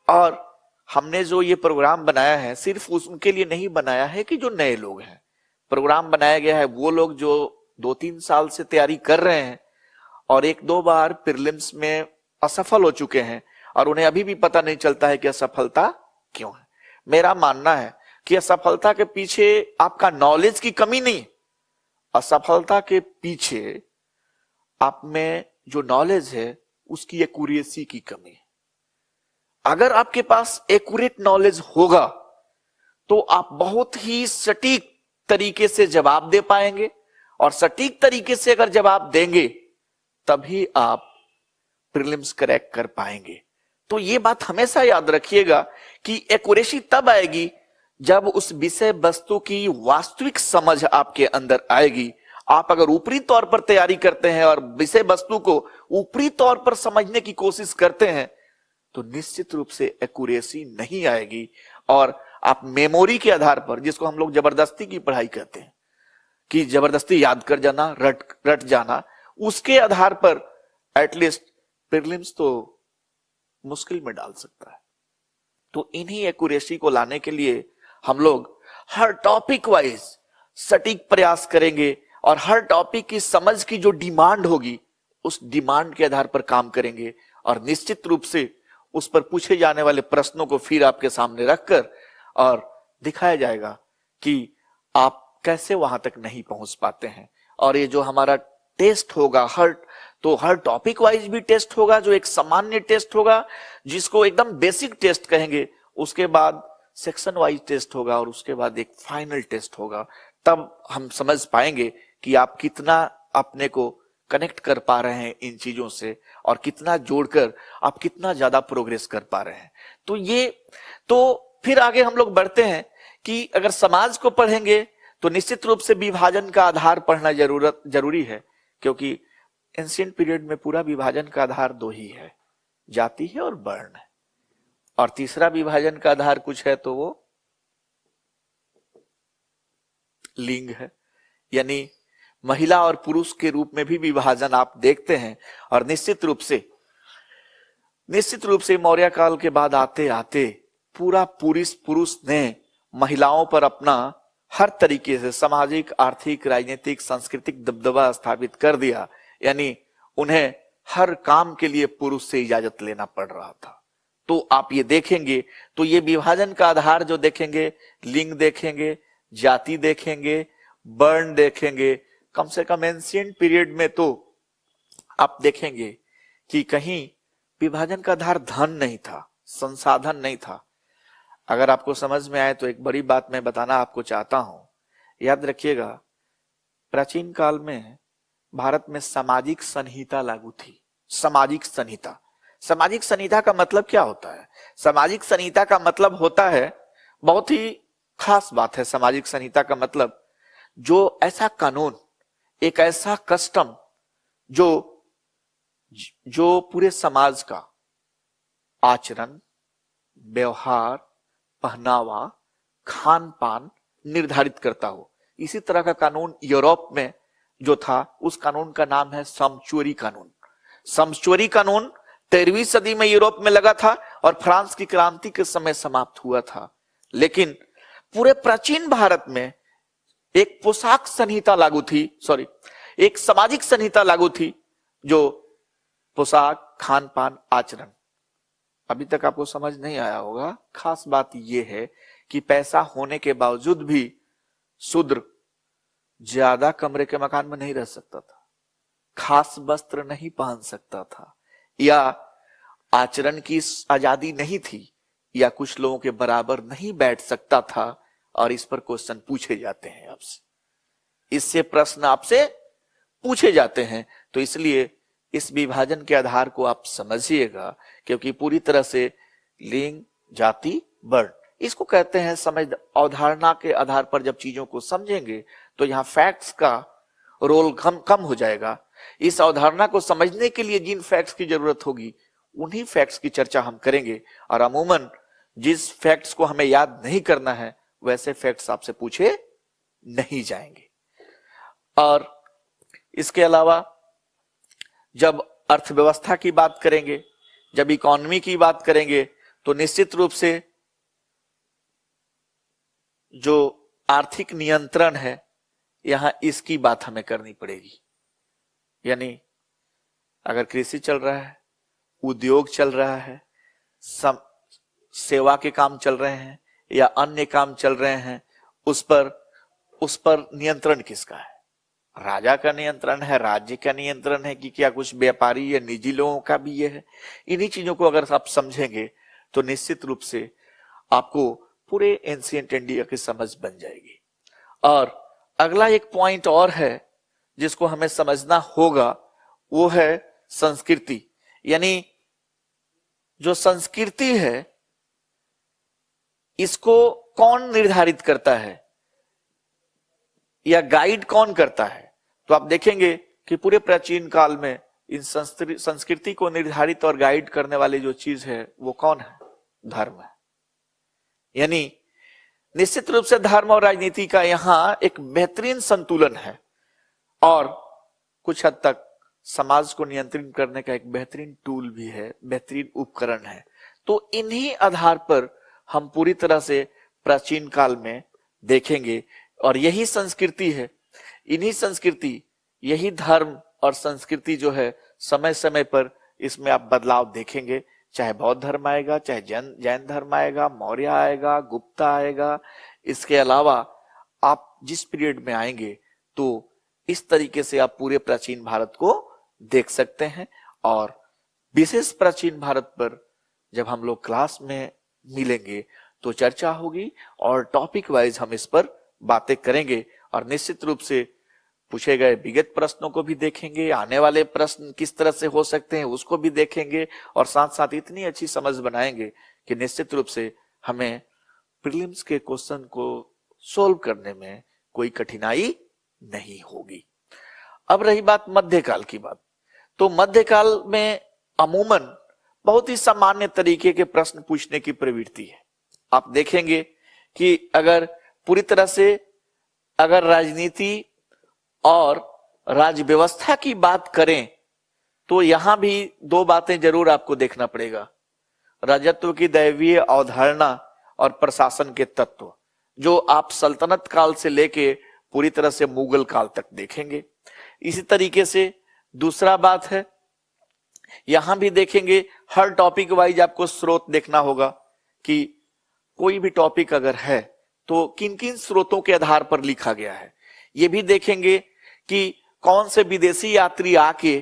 और हमने जो ये प्रोग्राम बनाया है सिर्फ उनके लिए नहीं बनाया है कि जो नए लोग हैं। प्रोग्राम बनाया गया है वो लोग जो 2-3 साल से तैयारी कर रहे हैं और 1-2 बार प्रीलिम्स में असफल हो चुके हैं और उन्हें अभी भी पता नहीं चलता है कि असफलता क्यों है। मेरा मानना है कि असफलता के पीछे आपका नॉलेज की कमी नहीं, असफलता के पीछे आप में जो नॉलेज है उसकी एक्यूरेसी की कमी है। अगर आपके पास एक्यूरेट नॉलेज होगा तो आप बहुत ही सटीक तरीके से जवाब दे पाएंगे, और सटीक तरीके से अगर जवाब देंगे तभी आप प्रीलिम्स क्रैक कर पाएंगे। तो ये बात हमेशा याद रखिएगा कि एक्यूरेसी तब आएगी जब उस विषय वस्तु की वास्तविक समझ आपके अंदर आएगी। आप अगर ऊपरी तौर पर तैयारी करते हैं और विषय वस्तु को ऊपरी तौर पर समझने की कोशिश करते हैं तो निश्चित रूप से एक्यूरेसी नहीं आएगी, और आप मेमोरी के आधार पर, जिसको हम लोग जबरदस्ती की पढ़ाई कहते हैं कि जबरदस्ती याद कर जाना, रट जाना, उसके आधार पर एटलीस्ट प्रीलिम्स तो मुश्किल में डाल सकता है। तो इन्हीं एक्यूरेसी को लाने के लिए हम लोग हर टॉपिक वाइज सटीक प्रयास करेंगे और हर टॉपिक की समझ की जो डिमांड होगी उस डिमांड के आधार पर काम करेंगे, और निश्चित रूप से उस पर पूछे जाने वाले प्रश्नों को फिर आपके सामने रखकर और दिखाया जाएगा कि आप कैसे वहां तक नहीं पहुंच पाते हैं। और ये जो हमारा टेस्ट होगा हर टॉपिक वाइज भी टेस्ट होगा, जो एक सामान्य टेस्ट होगा जिसको एकदम बेसिक टेस्ट कहेंगे, उसके बाद सेक्शन वाइज टेस्ट होगा और उसके बाद एक फाइनल टेस्ट होगा। तब हम समझ पाएंगे कि आप कितना अपने को कनेक्ट कर पा रहे हैं इन चीजों से और कितना जोड़कर आप कितना ज्यादा प्रोग्रेस कर पा रहे हैं। तो फिर आगे हम लोग बढ़ते हैं कि अगर समाज को पढ़ेंगे तो निश्चित रूप से विभाजन का आधार पढ़ना जरूरी है, क्योंकि एंशिएंट पीरियड में पूरा विभाजन का आधार 2 ही है, जाति है और वर्ण है। और तीसरा विभाजन का आधार कुछ है तो वो लिंग है, यानी महिला और पुरुष के रूप में भी विभाजन आप देखते हैं। और निश्चित रूप से मौर्य काल के बाद आते आते पूरा पुरुष ने महिलाओं पर अपना हर तरीके से सामाजिक, आर्थिक, राजनीतिक, सांस्कृतिक दबदबा स्थापित कर दिया, यानी उन्हें हर काम के लिए पुरुष से इजाजत लेना पड़ रहा था। तो आप ये देखेंगे तो ये विभाजन का आधार जो देखेंगे, लिंग देखेंगे, जाति देखेंगे, वर्ण देखेंगे, कम से कम एंशिएंट पीरियड में तो आप देखेंगे कि कहीं विभाजन का आधार धन नहीं था, संसाधन नहीं था। अगर आपको समझ में आए तो एक बड़ी बात मैं बताना आपको चाहता हूं। याद रखिएगा, प्राचीन काल में भारत में सामाजिक संहिता लागू थी। सामाजिक संहिता का मतलब क्या होता है? सामाजिक संहिता का मतलब होता है, बहुत ही खास बात है सामाजिक संहिता का मतलब, जो ऐसा कानून, एक ऐसा कस्टम जो पूरे समाज का आचरण, व्यवहार, पहनावा, खान पान निर्धारित करता हो। इसी तरह का कानून यूरोप में जो था, उस कानून का नाम है सम्चुअरी कानून। सम्चुअरी कानून 13वीं सदी में यूरोप में लगा था और फ्रांस की क्रांति के समय समाप्त हुआ था। लेकिन पूरे प्राचीन भारत में एक पोशाक संहिता लागू थी, एक सामाजिक संहिता लागू थी, जो पोशाक, खान पान, आचरण। अभी तक आपको समझ नहीं आया होगा, खास बात यह है कि पैसा होने के बावजूद भी शूद्र ज्यादा कमरे के मकान में नहीं रह सकता था, खास वस्त्र नहीं पहन सकता था, या आचरण की आजादी नहीं थी, या कुछ लोगों के बराबर नहीं बैठ सकता था। और इस पर क्वेश्चन पूछे जाते हैं आपसे, इससे प्रश्न आपसे पूछे जाते हैं। तो इसलिए इस विभाजन के आधार को आप समझिएगा, क्योंकि पूरी तरह से लिंग, जाति, वर्ण, इसको कहते हैं समझ। अवधारणा के आधार पर जब चीजों को समझेंगे तो यहाँ फैक्ट्स का रोल कम हो जाएगा। इस अवधारणा को समझने के लिए जिन फैक्ट्स की जरूरत होगी, उन्हीं फैक्ट्स की चर्चा हम करेंगे। और अमूमन जिस फैक्ट्स को हमें याद नहीं करना है, वैसे फैक्ट्स आपसे पूछे नहीं जाएंगे। और इसके अलावा जब अर्थव्यवस्था की बात करेंगे, जब इकोनॉमी की बात करेंगे, तो निश्चित रूप से जो आर्थिक नियंत्रण है, यहां इसकी बात हमें करनी पड़ेगी। यानी अगर कृषि चल रहा है, उद्योग चल रहा है, सेवा के काम चल रहे हैं या अन्य काम चल रहे हैं, उस पर नियंत्रण किसका है? राजा का नियंत्रण है, राज्य का नियंत्रण है, कि क्या कुछ व्यापारी या निजी लोगों का भी ये है? इन्हीं चीजों को अगर आप समझेंगे तो निश्चित रूप से आपको पूरे एंशिएंट इंडिया की समझ बन जाएगी। और अगला एक पॉइंट और है जिसको हमें समझना होगा, वो है संस्कृति। यानी जो संस्कृति है, इसको कौन निर्धारित करता है या गाइड कौन करता है? तो आप देखेंगे कि पूरे प्राचीन काल में इन संस्कृति को निर्धारित और गाइड करने वाली जो चीज है, वो कौन है? धर्म है। यानी निश्चित रूप से धर्म और राजनीति का यहां एक बेहतरीन संतुलन है, और कुछ हद तक समाज को नियंत्रित करने का एक बेहतरीन टूल भी है, बेहतरीन उपकरण है। तो इन्हीं आधार पर हम पूरी तरह से प्राचीन काल में देखेंगे, और यही संस्कृति है, इन्हीं संस्कृति, यही धर्म और संस्कृति जो है, समय समय पर इसमें आप बदलाव देखेंगे। चाहे बौद्ध धर्म आएगा, चाहे जैन धर्म आएगा, मौर्य आएगा, गुप्ता आएगा। इसके अलावा आप जिस पीरियड में आएंगे, तो इस तरीके से आप पूरे प्राचीन भारत को देख सकते हैं। और विशेष प्राचीन भारत पर जब हम लोग क्लास में मिलेंगे तो चर्चा होगी, और टॉपिक वाइज हम इस पर बातें करेंगे, और निश्चित रूप से पूछे गए विगत प्रश्नों को भी देखेंगे, आने वाले प्रश्न किस तरह से हो सकते हैं उसको भी देखेंगे, और साथ साथ इतनी अच्छी समझ बनाएंगे कि निश्चित रूप से हमें प्रीलिम्स के क्वेश्चन को सोल्व करने में कोई कठिनाई नहीं होगी। अब रही बात मध्यकाल की बात, तो मध्यकाल में अमूमन बहुत ही सामान्य तरीके के प्रश्न पूछने की प्रवृत्ति है। आप देखेंगे कि अगर पूरी तरह से अगर राजनीति और राज्य व्यवस्था की बात करें, तो यहां भी दो बातें जरूर आपको देखना पड़ेगा। राजत्व की दैवीय अवधारणा और प्रशासन के तत्व, जो आप सल्तनत काल से लेके पूरी तरह से मुगल काल तक देखेंगे। इसी तरीके से दूसरा बात है, यहां भी देखेंगे, हर टॉपिक वाइज आपको स्रोत देखना होगा कि कोई भी टॉपिक अगर है तो किन किन स्रोतों के आधार पर लिखा गया है। ये भी देखेंगे कि कौन से विदेशी यात्री आके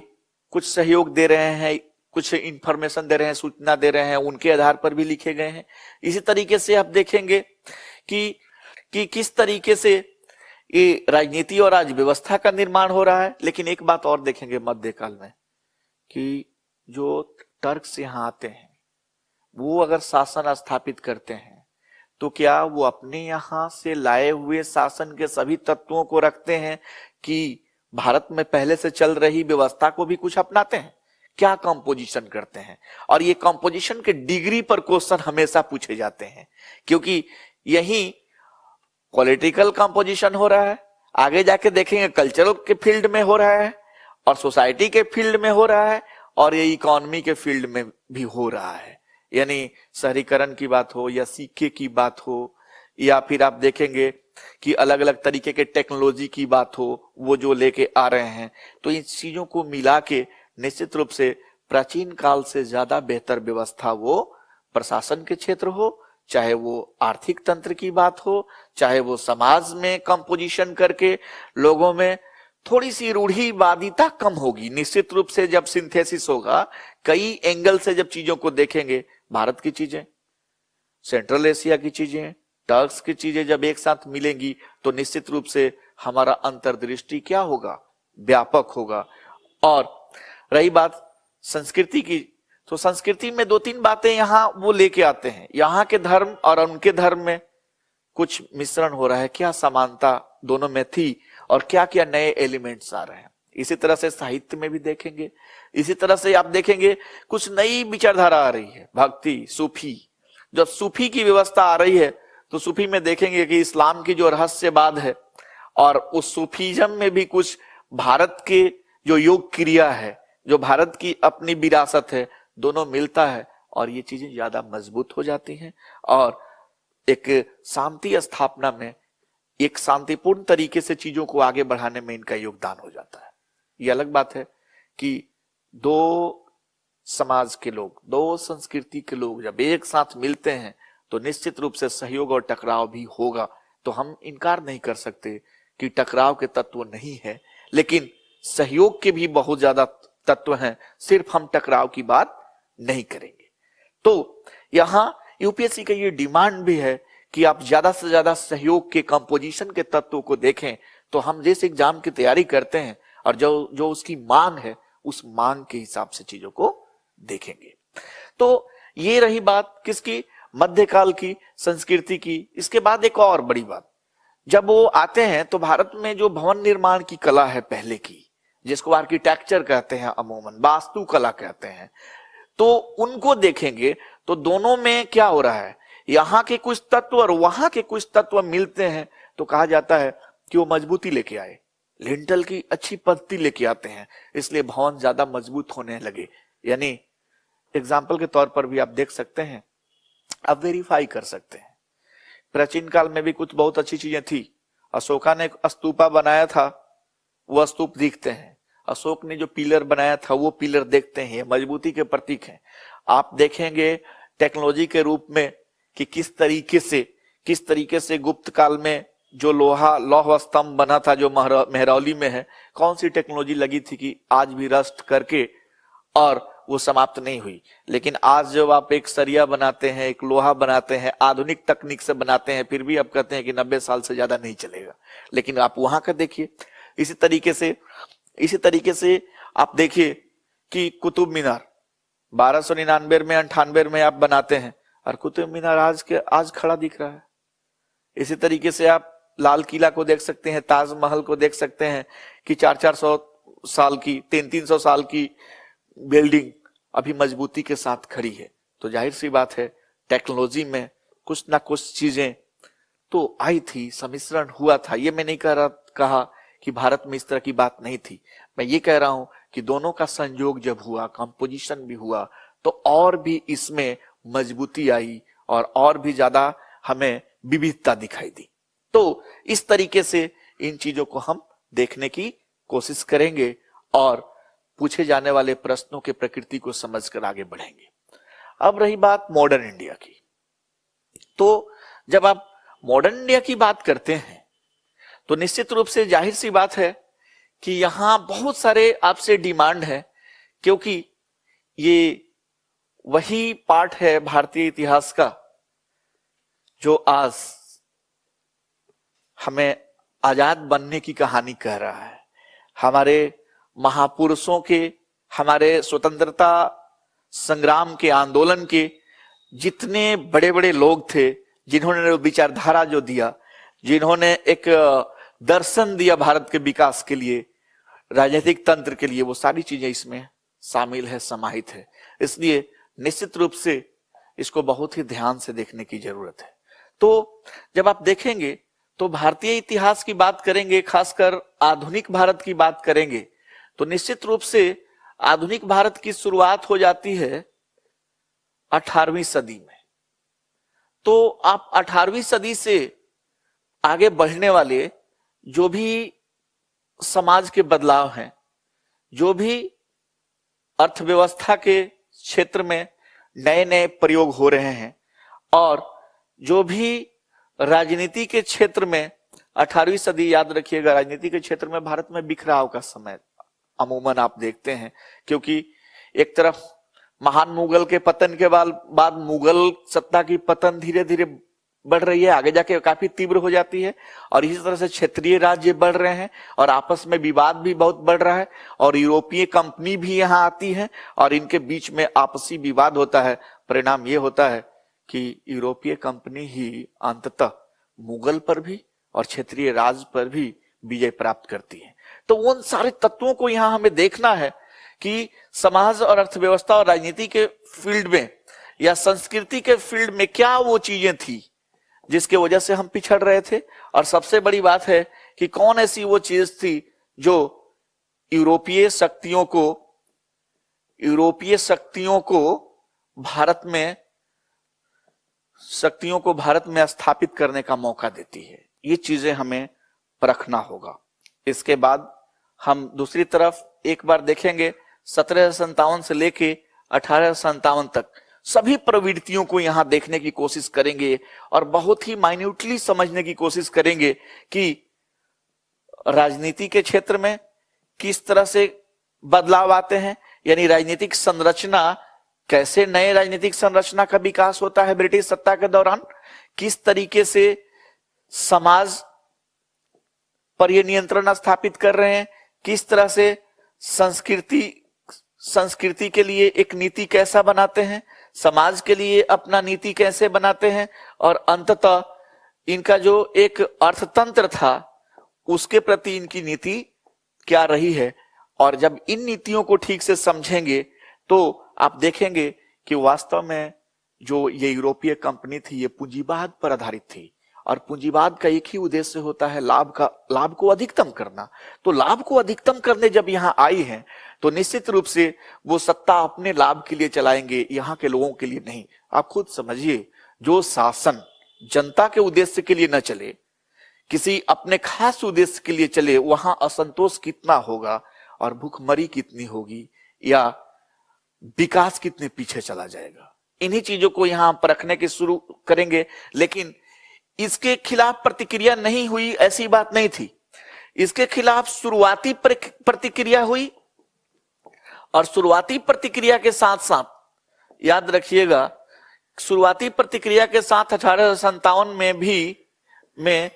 कुछ सहयोग दे रहे हैं, कुछ इंफॉर्मेशन दे रहे हैं, सूचना दे रहे हैं, उनके आधार पर भी लिखे गए हैं। इसी तरीके से आप देखेंगे कि किस तरीके से ये राजनीति और राज्य व्यवस्था का निर्माण हो रहा है। लेकिन एक बात और देखेंगे मध्यकाल में, कि जो टर्क्स यहाँ आते हैं, वो अगर शासन स्थापित करते हैं, तो क्या वो अपने यहां से लाए हुए शासन के सभी तत्वों को रखते हैं, कि भारत में पहले से चल रही व्यवस्था को भी कुछ अपनाते हैं? क्या कंपोजिशन करते हैं। और ये कंपोजिशन के डिग्री पर क्वेश्चन हमेशा पूछे जाते हैं, क्योंकि यही पॉलिटिकल कंपोजिशन हो रहा है, आगे जाके देखेंगे कल्चरल के फील्ड में हो रहा है, और सोसाइटी के फील्ड में हो रहा है, और ये इकोनॉमी के फील्ड में भी हो रहा है। यानी शहरीकरण की बात हो या सीखे की बात हो, या फिर आप देखेंगे कि अलग अलग तरीके के टेक्नोलॉजी की बात हो, वो जो लेके आ रहे हैं। तो इन चीजों को मिला के निश्चित रूप से प्राचीन काल से ज्यादा बेहतर व्यवस्था वो प्रशासन के क्षेत्र हो, चाहे वो आर्थिक तंत्र की बात हो, चाहे वो समाज में कंपोजिशन करके लोगों में थोड़ी सी रूढ़िवादिता कम होगी। निश्चित रूप से जब सिंथेसिस होगा, कई एंगल से जब चीजों को देखेंगे, भारत की चीजें, सेंट्रल एशिया की चीजें, टर्क्स की चीजें जब एक साथ मिलेंगी, तो निश्चित रूप से हमारा अंतर्दृष्टि क्या होगा, व्यापक होगा। और रही बात संस्कृति की, तो संस्कृति में दो तीन बातें यहां वो लेके आते हैं। यहां के धर्म और उनके धर्म में कुछ मिश्रण हो रहा है, क्या समानता दोनों में थी और क्या क्या नए एलिमेंट्स आ रहे हैं। इसी तरह से साहित्य में भी देखेंगे, इसी तरह से आप देखेंगे कुछ नई विचारधारा आ रही है, भक्ति, सूफी। जब सूफी की व्यवस्था आ रही है, तो सूफी में देखेंगे कि इस्लाम की जो रहस्यवाद है, और उस सूफीज्म में भी कुछ भारत के जो योग क्रिया है, जो भारत की अपनी विरासत है, दोनों मिलता है, और ये चीजें ज्यादा मजबूत हो जाती हैं, और एक शांति स्थापना में, एक शांतिपूर्ण तरीके से चीजों को आगे बढ़ाने में इनका योगदान हो जाता है। ये अलग बात है कि दो समाज के लोग, दो संस्कृति के लोग जब एक साथ मिलते हैं, तो निश्चित रूप से सहयोग और टकराव भी होगा। तो हम इनकार नहीं कर सकते कि टकराव के तत्व नहीं है, लेकिन सहयोग के भी बहुत ज्यादा तत्व हैं, सिर्फ हम टकराव की बात नहीं करेंगे। तो यहां यूपीएससी का ये डिमांड भी है कि आप ज्यादा से ज्यादा सहयोग के कंपोजिशन के तत्वों को देखें। तो हम जिस एग्जाम की तैयारी करते हैं और जो उसकी मांग है, उस मांग के हिसाब से चीजों को देखेंगे। तो ये रही बात किसकी, मध्यकाल की, संस्कृति की। इसके बाद एक और बड़ी बात, जब वो आते हैं तो भारत में जो भवन निर्माण की कला है पहले की, जिसको आर्किटेक्चर कहते हैं, अमूमन वास्तुकला कहते हैं, तो उनको देखेंगे तो दोनों में क्या हो रहा है, यहाँ के कुछ तत्व और वहां के कुछ तत्व मिलते हैं। तो कहा जाता है कि वो मजबूती लेके आए, लिंटल की अच्छी पद्धति लेके आते हैं, इसलिए भवन ज्यादा मजबूत होने लगे। यानी एग्जाम्पल के तौर पर भी आप देख सकते हैं, आप वेरीफाई कर सकते हैं, प्राचीन काल में भी कुछ बहुत अच्छी चीजें थी। अशोका ने एक स्तूपा बनाया था, वो स्तूप दिखते हैं। अशोक ने जो पिलर बनाया था, वो पिलर देखते हैं, मजबूती के प्रतीक हैं। आप देखेंगे टेक्नोलॉजी के रूप में कि किस तरीके से गुप्त काल में जो लौह स्तंभ बना था, जो मेहरौली में है, कौन सी टेक्नोलॉजी लगी थी कि आज भी रस्ट करके और वो समाप्त नहीं हुई। लेकिन आज जब आप एक सरिया बनाते हैं, एक लोहा बनाते हैं, आधुनिक तकनीक से बनाते हैं, फिर भी आप कहते हैं कि 90 साल से ज्यादा नहीं चलेगा। लेकिन आप वहां का देखिए, इसी तरीके से आप देखिए कि कुतुब मीनार 1299 में 98 में आप बनाते हैं, और कुतुब मीनार आज खड़ा दिख रहा है। इसी तरीके से आप लाल किला को देख सकते हैं, ताजमहल को देख सकते हैं कि 400 साल की, 300 साल की बिल्डिंग अभी मजबूती के साथ खड़ी है। तो जाहिर सी बात है, टेक्नोलॉजी में कुछ ना कुछ चीजें तो आई थी, सम्मिश्रण हुआ था। ये मैं नहीं कहा कि भारत में इस तरह की बात नहीं थी, मैं ये कह रहा हूं कि दोनों का संयोग जब हुआ, कंपोजिशन भी हुआ, तो और भी इसमें मजबूती आई और भी ज्यादा हमें विविधता दिखाई दी। तो इस तरीके से इन चीजों को हम देखने की कोशिश करेंगे और पूछे जाने वाले प्रश्नों के प्रकृति को समझकर आगे बढ़ेंगे। अब रही बात मॉडर्न इंडिया की, तो जब आप मॉडर्न इंडिया की बात करते हैं, तो निश्चित रूप से जाहिर सी बात है कि यहां बहुत सारे आपसे डिमांड है, क्योंकि ये वही पार्ट है भारतीय इतिहास का जो आज हमें आजाद बनने की कहानी कह रहा है। हमारे महापुरुषों के, हमारे स्वतंत्रता संग्राम के, आंदोलन के जितने बड़े बड़े लोग थे, जिन्होंने विचारधारा जो दिया, जिन्होंने एक दर्शन दिया भारत के विकास के लिए, राजनीतिक तंत्र के लिए, वो सारी चीजें इसमें शामिल है, समाहित है। इसलिए निश्चित रूप से इसको बहुत ही ध्यान से देखने की जरूरत है। तो जब आप देखेंगे तो भारतीय इतिहास की बात करेंगे, खासकर आधुनिक भारत की बात करेंगे, तो निश्चित रूप से आधुनिक भारत की शुरुआत हो जाती है 18वीं सदी में। तो आप 18वीं सदी से आगे बढ़ने वाले जो भी समाज के बदलाव हैं, जो भी अर्थव्यवस्था के क्षेत्र में नए नए प्रयोग हो रहे हैं, और जो भी राजनीति के क्षेत्र में 18वीं सदी, याद रखिएगा, राजनीति के क्षेत्र में भारत में बिखराव का समय अमूमन आप देखते हैं, क्योंकि एक तरफ महान मुगल के पतन के बाद मुगल सत्ता की पतन धीरे धीरे बढ़ रही है, आगे जाके काफी तीव्र हो जाती है, और इसी तरह से क्षेत्रीय राज्य बढ़ रहे हैं और आपस में विवाद भी बहुत बढ़ रहा है, और यूरोपीय कंपनी भी यहां आती है और इनके बीच में आपसी विवाद होता है। परिणाम ये होता है कि यूरोपीय कंपनी ही अंततः मुगल पर भी और क्षेत्रीय राज पर भी विजय प्राप्त करती है। तो उन सारे तत्वों को यहां हमें देखना है कि समाज और अर्थव्यवस्था और राजनीति के फील्ड में या संस्कृति के फील्ड में क्या वो चीजें थी जिसके वजह से हम पिछड़ रहे थे, और सबसे बड़ी बात है कि कौन ऐसी वो चीज थी जो यूरोपीय शक्तियों को भारत में स्थापित करने का मौका देती है। ये चीजें हमें परखना होगा। इसके बाद हम दूसरी तरफ एक बार देखेंगे 1757 से लेके 1857 तक सभी प्रवृत्तियों को यहां देखने की कोशिश करेंगे और बहुत ही माइन्यूटली समझने की कोशिश करेंगे कि राजनीति के क्षेत्र में किस तरह से बदलाव आते हैं, यानी राजनीतिक संरचना, कैसे नए राजनीतिक संरचना का विकास होता है ब्रिटिश सत्ता के दौरान, किस तरीके से समाज पर ये नियंत्रण स्थापित कर रहे हैं, किस तरह से संस्कृति के लिए एक नीति कैसा बनाते हैं, समाज के लिए अपना नीति कैसे बनाते हैं, और अंततः इनका जो एक अर्थतंत्र था उसके प्रति इनकी नीति क्या रही है। और जब इन नीतियों को ठीक से समझेंगे तो आप देखेंगे कि वास्तव में जो ये यूरोपीय कंपनी थी ये पूंजीवाद पर आधारित थी, और पूंजीवाद का एक ही उद्देश्य होता है लाभ को अधिकतम करना। तो लाभ को अधिकतम करने जब यहां आई हैं तो निश्चित रूप से वो सत्ता अपने लाभ के लिए चलाएंगे, यहां के लोगों के लिए नहीं। आप खुद समझिए, जो शासन जनता के उद्देश्य के लिए न चले, किसी अपने खास उद्देश्य के लिए चले, वहां असंतोष कितना होगा और भूखमरी कितनी होगी या विकास कितने पीछे चला जाएगा। इन्हीं चीजों को यहां परखने की शुरू करेंगे। लेकिन इसके खिलाफ प्रतिक्रिया नहीं हुई ऐसी बात नहीं थी, इसके खिलाफ शुरुआती प्रतिक्रिया हुई, और शुरुआती प्रतिक्रिया के साथ साथ याद रखिएगा, शुरुआती प्रतिक्रिया के साथ 1857 में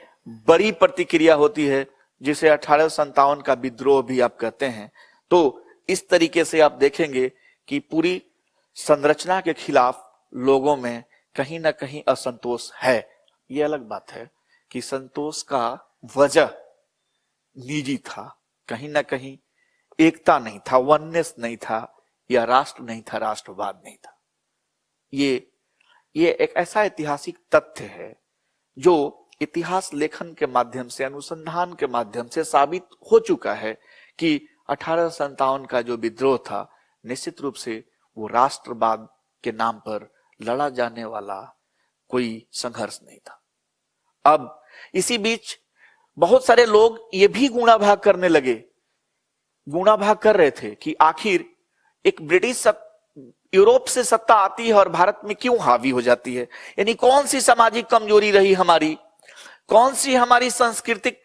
बड़ी प्रतिक्रिया होती है, जिसे 1857 का विद्रोह भी आप कहते हैं। तो इस तरीके से आप देखेंगे कि पूरी संरचना के खिलाफ लोगों में कहीं ना कहीं असंतोष है। यह अलग बात है कि संतोष का वजह निजी था, कहीं ना कहीं एकता नहीं था, वननेस नहीं था, या राष्ट्र नहीं था, राष्ट्रवाद नहीं था। ये एक ऐसा ऐतिहासिक तथ्य है जो इतिहास लेखन के माध्यम से, अनुसंधान के माध्यम से साबित हो चुका है कि 1857 का जो विद्रोह था निश्चित रूप से वो राष्ट्रवाद के नाम पर लड़ा जाने वाला कोई संघर्ष नहीं था। अब इसी बीच बहुत सारे लोग ये भी गुणाभाग कर रहे थे कि आखिर एक ब्रिटिश यूरोप से सत्ता आती है और भारत में क्यों हावी हो जाती है, यानी कौन सी सामाजिक कमजोरी रही हमारी, कौन सी हमारी सांस्कृतिक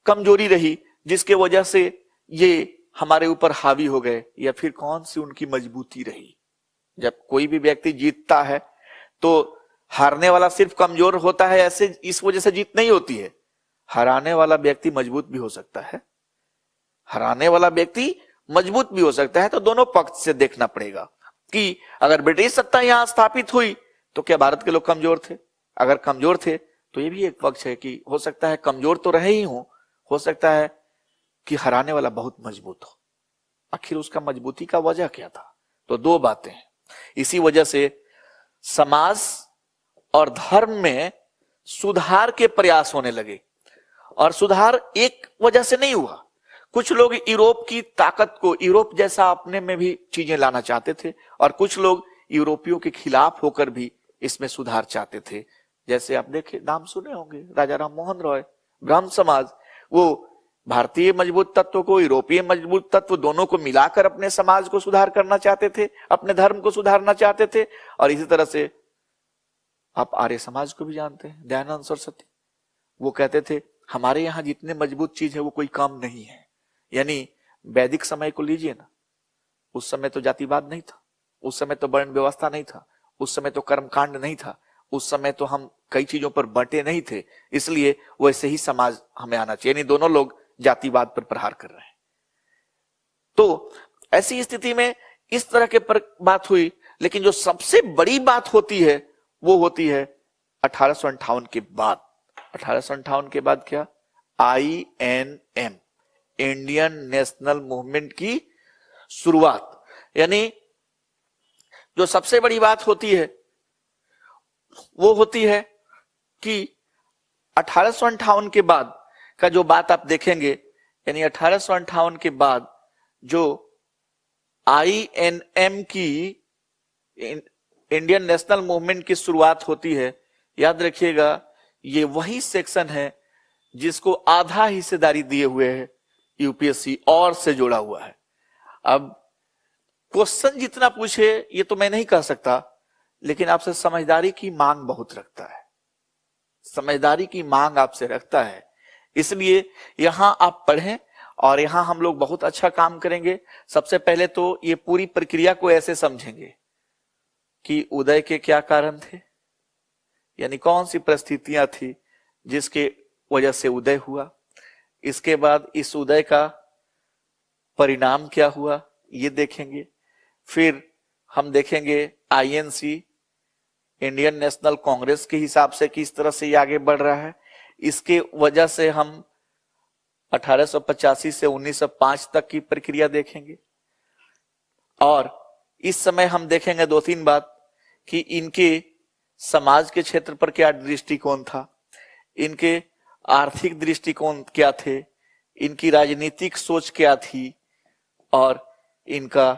कमजोरी रही जिसके वजह से ये हमारे ऊपर हावी हो गए, या फिर कौन सी उनकी मजबूती रही। जब कोई भी व्यक्ति जीतता है तो हारने वाला सिर्फ कमजोर होता है ऐसे इस वजह से जीत नहीं होती है, हराने वाला व्यक्ति मजबूत भी हो सकता है, हराने वाला व्यक्ति मजबूत भी हो सकता है। तो दोनों पक्ष से देखना पड़ेगा कि अगर ब्रिटिश सत्ता यहां स्थापित हुई तो क्या भारत के लोग कमजोर थे, अगर कमजोर थे तो ये भी एक पक्ष है कि हो सकता है कमजोर तो रहे ही हो सकता है कि हराने वाला बहुत मजबूत हो। आखिर उसका मजबूती का वजह क्या था? तो दो बातें हैं। इसी वजह से समाज और धर्म में सुधार के प्रयास होने लगे, और सुधार एक वजह से नहीं हुआ। कुछ लोग यूरोप की ताकत को, यूरोप जैसा अपने में भी चीजें लाना चाहते थे, और कुछ लोग यूरोपियों के खिलाफ होकर भी इसमें सुधार चाहते थे। जैसे आप देखें, नाम सुने होंगे, राजा राम मोहन रॉय, ब्राह्म समाज, वो भारतीय मजबूत तत्व को, यूरोपीय मजबूत तत्व दोनों को मिलाकर अपने समाज को सुधार करना चाहते थे, अपने धर्म को सुधारना चाहते थे। और इसी तरह से आप आर्य समाज को भी जानते हैं, दयानंद सरस्वती, वो कहते थे हमारे यहां जितने मजबूत चीज है वो कोई काम नहीं है। यानी वैदिक समय को लीजिए ना, उस समय तो जातिवाद नहीं था, उस समय तो वर्ण व्यवस्था नहीं था, उस समय तो कर्मकांड नहीं था, उस समय तो हम कई चीजों पर बंटे नहीं थे, इसलिए वैसे ही समाज हमें आना चाहिए। यानी दोनों लोग जातिवाद पर प्रहार कर रहे हैं। तो ऐसी स्थिति में इस तरह के पर बात हुई। लेकिन जो सबसे बड़ी बात होती है वो होती है 1858 के बाद। 1858 के बाद क्या? INM, इंडियन नेशनल मूवमेंट की शुरुआत। यानी जो सबसे बड़ी बात होती है वो होती है कि 1858 के बाद का जो बात आप देखेंगे, यानी 1858 के बाद जो INM की, इंडियन नेशनल मूवमेंट की शुरुआत होती है, याद रखिएगा ये वही सेक्शन है जिसको आधा हिस्सेदारी दिए हुए है यूपीएससी और से जोड़ा हुआ है। अब क्वेश्चन जितना पूछे ये तो मैं नहीं कह सकता, लेकिन आपसे समझदारी की मांग बहुत रखता है, समझदारी की मांग आपसे रखता है। इसलिए यहां आप पढ़ें और यहां हम लोग बहुत अच्छा काम करेंगे। सबसे पहले तो ये पूरी प्रक्रिया को ऐसे समझेंगे कि उदय के क्या कारण थे, यानी कौन सी परिस्थितियां थी जिसके वजह से उदय हुआ। इसके बाद इस उदय का परिणाम क्या हुआ ये देखेंगे। फिर हम देखेंगे INC, इंडियन नेशनल कांग्रेस के हिसाब से किस तरह से ये आगे बढ़ रहा है। इसके वजह से हम 1885 से 1905 तक की प्रक्रिया देखेंगे। और इस समय हम देखेंगे दो तीन बात कि इनके समाज के क्षेत्र पर क्या दृष्टिकोण था, इनके आर्थिक दृष्टिकोण क्या थे, इनकी राजनीतिक सोच क्या थी, और इनका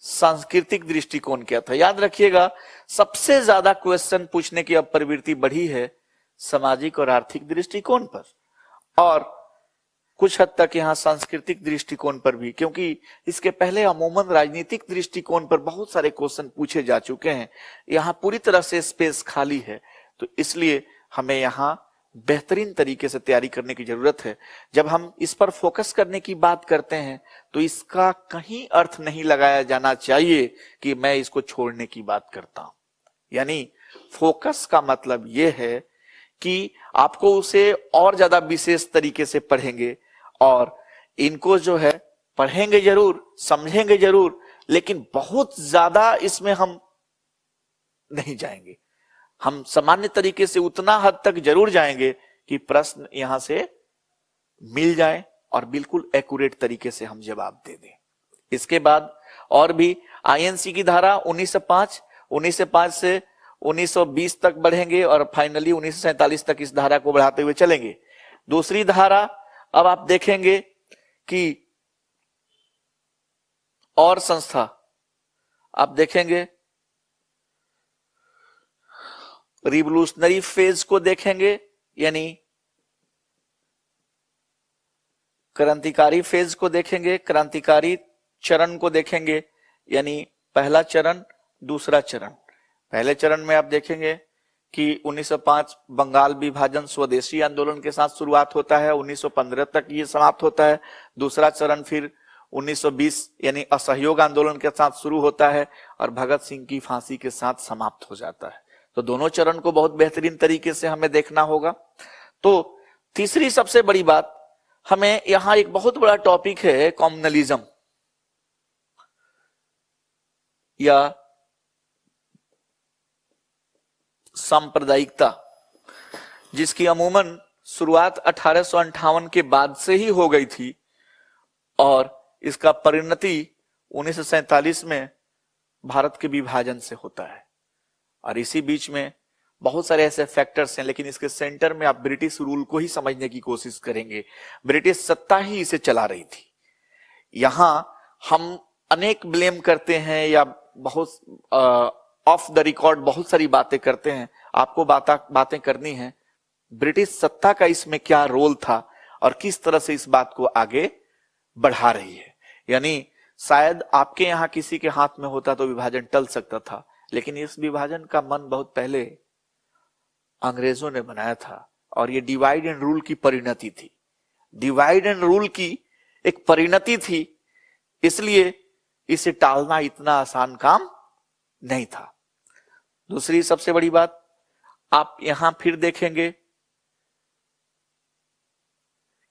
सांस्कृतिक दृष्टिकोण क्या था। याद रखिएगा सबसे ज्यादा क्वेश्चन पूछने की अब प्रवृत्ति बढ़ी है सामाजिक और आर्थिक दृष्टिकोण पर, और कुछ हद तक यहां सांस्कृतिक दृष्टिकोण पर भी, क्योंकि इसके पहले अमूमन राजनीतिक दृष्टिकोण पर बहुत सारे क्वेश्चन पूछे जा चुके हैं। यहां पूरी तरह से स्पेस खाली है, तो इसलिए हमें यहां बेहतरीन तरीके से तैयारी करने की जरूरत है। जब हम इस पर फोकस करने की बात करते हैं तो इसका कहीं अर्थ नहीं लगाया जाना चाहिए कि मैं इसको छोड़ने की बात करता हूं। यानी फोकस का मतलब यह है कि आपको उसे और ज्यादा विशेष तरीके से पढ़ेंगे, और इनको जो है पढ़ेंगे जरूर, समझेंगे जरूर, लेकिन बहुत ज्यादा इसमें हम नहीं जाएंगे। हम सामान्य तरीके से उतना हद तक जरूर जाएंगे कि प्रश्न यहां से मिल जाए और बिल्कुल एक्यूरेट तरीके से हम जवाब दे दें। इसके बाद और भी INC की धारा 1905 से 1920 तक बढ़ेंगे, और फाइनली 1947 तक इस धारा को बढ़ाते हुए चलेंगे। दूसरी धारा अब आप देखेंगे कि और संस्था आप देखेंगे, रिवोल्यूशनरी फेज को देखेंगे, यानी क्रांतिकारी फेज को देखेंगे, क्रांतिकारी चरण को देखेंगे, यानी पहला चरण दूसरा चरण। पहले चरण में आप देखेंगे कि 1905 बंगाल विभाजन स्वदेशी आंदोलन के साथ शुरुआत होता है, 1915 तक ये समाप्त होता है। दूसरा चरण फिर 1920 यानी असहयोग आंदोलन के साथ शुरू होता है और भगत सिंह की फांसी के साथ समाप्त हो जाता है। तो दोनों चरण को बहुत बेहतरीन तरीके से हमें देखना होगा। तो तीसरी सबसे बड़ी बात, हमें यहां एक बहुत बड़ा टॉपिक है कॉम्युनलिज्म या सांप्रदायिकता, जिसकी अमूमन शुरुआत 1858 के बाद से ही हो गई थी, और इसका परिणति 1947 में भारत के विभाजन से होता है। और इसी बीच में बहुत सारे ऐसे फैक्टर्स हैं, लेकिन इसके सेंटर में आप ब्रिटिश रूल को ही समझने की कोशिश करेंगे। ब्रिटिश सत्ता ही इसे चला रही थी। यहां हम अनेक ब्लेम करते हैं या बहुत ऑफ द रिकॉर्ड बहुत सारी बातें करते हैं। आपको बातें करनी है ब्रिटिश सत्ता का इसमें क्या रोल था और किस तरह से इस बात को आगे बढ़ा रही है। यानी शायद आपके यहां किसी के हाथ में होता तो विभाजन टल सकता था, लेकिन इस विभाजन का मन बहुत पहले अंग्रेजों ने बनाया था और ये डिवाइड एंड रूल की परिणति थी। डिवाइड एंड रूल की एक परिणति थी, इसलिए इसे टालना इतना आसान काम नहीं था। दूसरी सबसे बड़ी बात, आप यहां फिर देखेंगे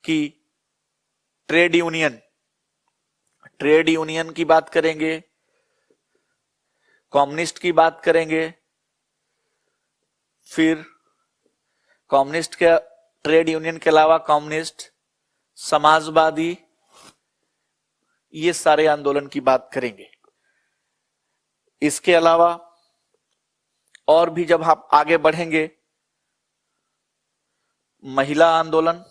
कि ट्रेड यूनियन की बात करेंगे, कम्युनिस्ट की बात करेंगे, फिर कम्युनिस्ट के ट्रेड यूनियन के अलावा कम्युनिस्ट, समाजवादी, ये सारे आंदोलन की बात करेंगे। इसके अलावा और भी जब आप आगे बढ़ेंगे, महिला आंदोलन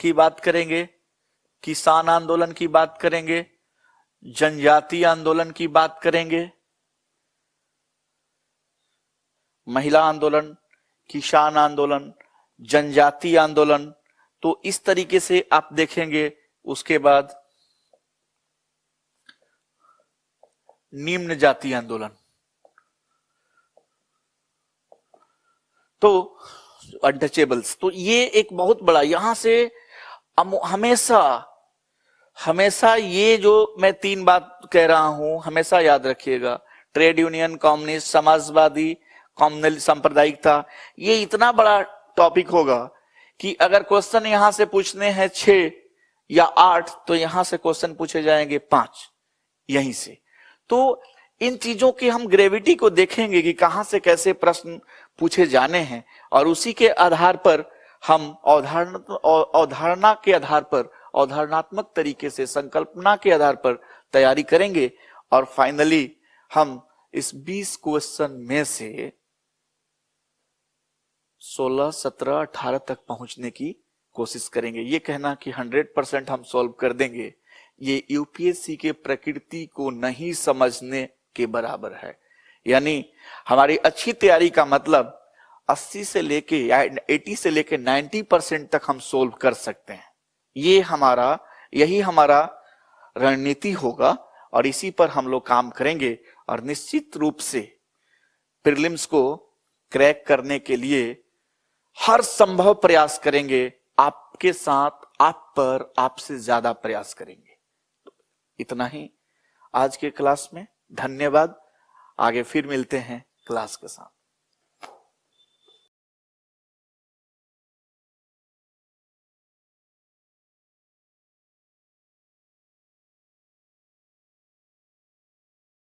की बात करेंगे, किसान आंदोलन की बात करेंगे, जनजातीय आंदोलन की बात करेंगे, महिला आंदोलन, किसान आंदोलन, जनजातीय आंदोलन, तो इस तरीके से आप देखेंगे। उसके बाद निम्न जाति आंदोलन, तो अनटचेबल्स, तो ये एक बहुत बड़ा, यहां से हमेशा ये जो मैं 3 बात कह रहा हूं हमेशा याद रखिएगा। Trade union, communist, Samajwadi, communal सांप्रदायिकता, ये इतना बड़ा टॉपिक होगा कि अगर क्वेश्चन यहां से पूछने हैं 6 या 8, तो यहां से क्वेश्चन पूछे जाएंगे 5 यहीं से। तो इन चीजों की हम ग्रेविटी को देखेंगे कि कहां से कैसे प्रश्न पूछे जाने हैं, और उसी के आधार पर हम अवधारणा के आधार पर, अवधारणात्मक तरीके से, संकल्पना के आधार पर तैयारी करेंगे। और फाइनली हम इस 20 क्वेश्चन में से 16, 17, 18 तक पहुंचने की कोशिश करेंगे। ये कहना कि 100% हम सॉल्व कर देंगे, ये यूपीएससी के प्रकृति को नहीं समझने के बराबर है। यानी हमारी अच्छी तैयारी का मतलब 80 से लेके या 80 से लेके 90% तक हम सोल्व कर सकते हैं। यही हमारा रणनीति होगा और इसी पर हम लोग काम करेंगे। और निश्चित रूप से प्रीलिम्स को क्रैक करने के लिए हर संभव प्रयास करेंगे, आपके साथ, आपसे ज्यादा प्रयास करेंगे। तो इतना ही आज के क्लास में, धन्यवाद। आगे फिर मिलते हैं क्लास के साथ।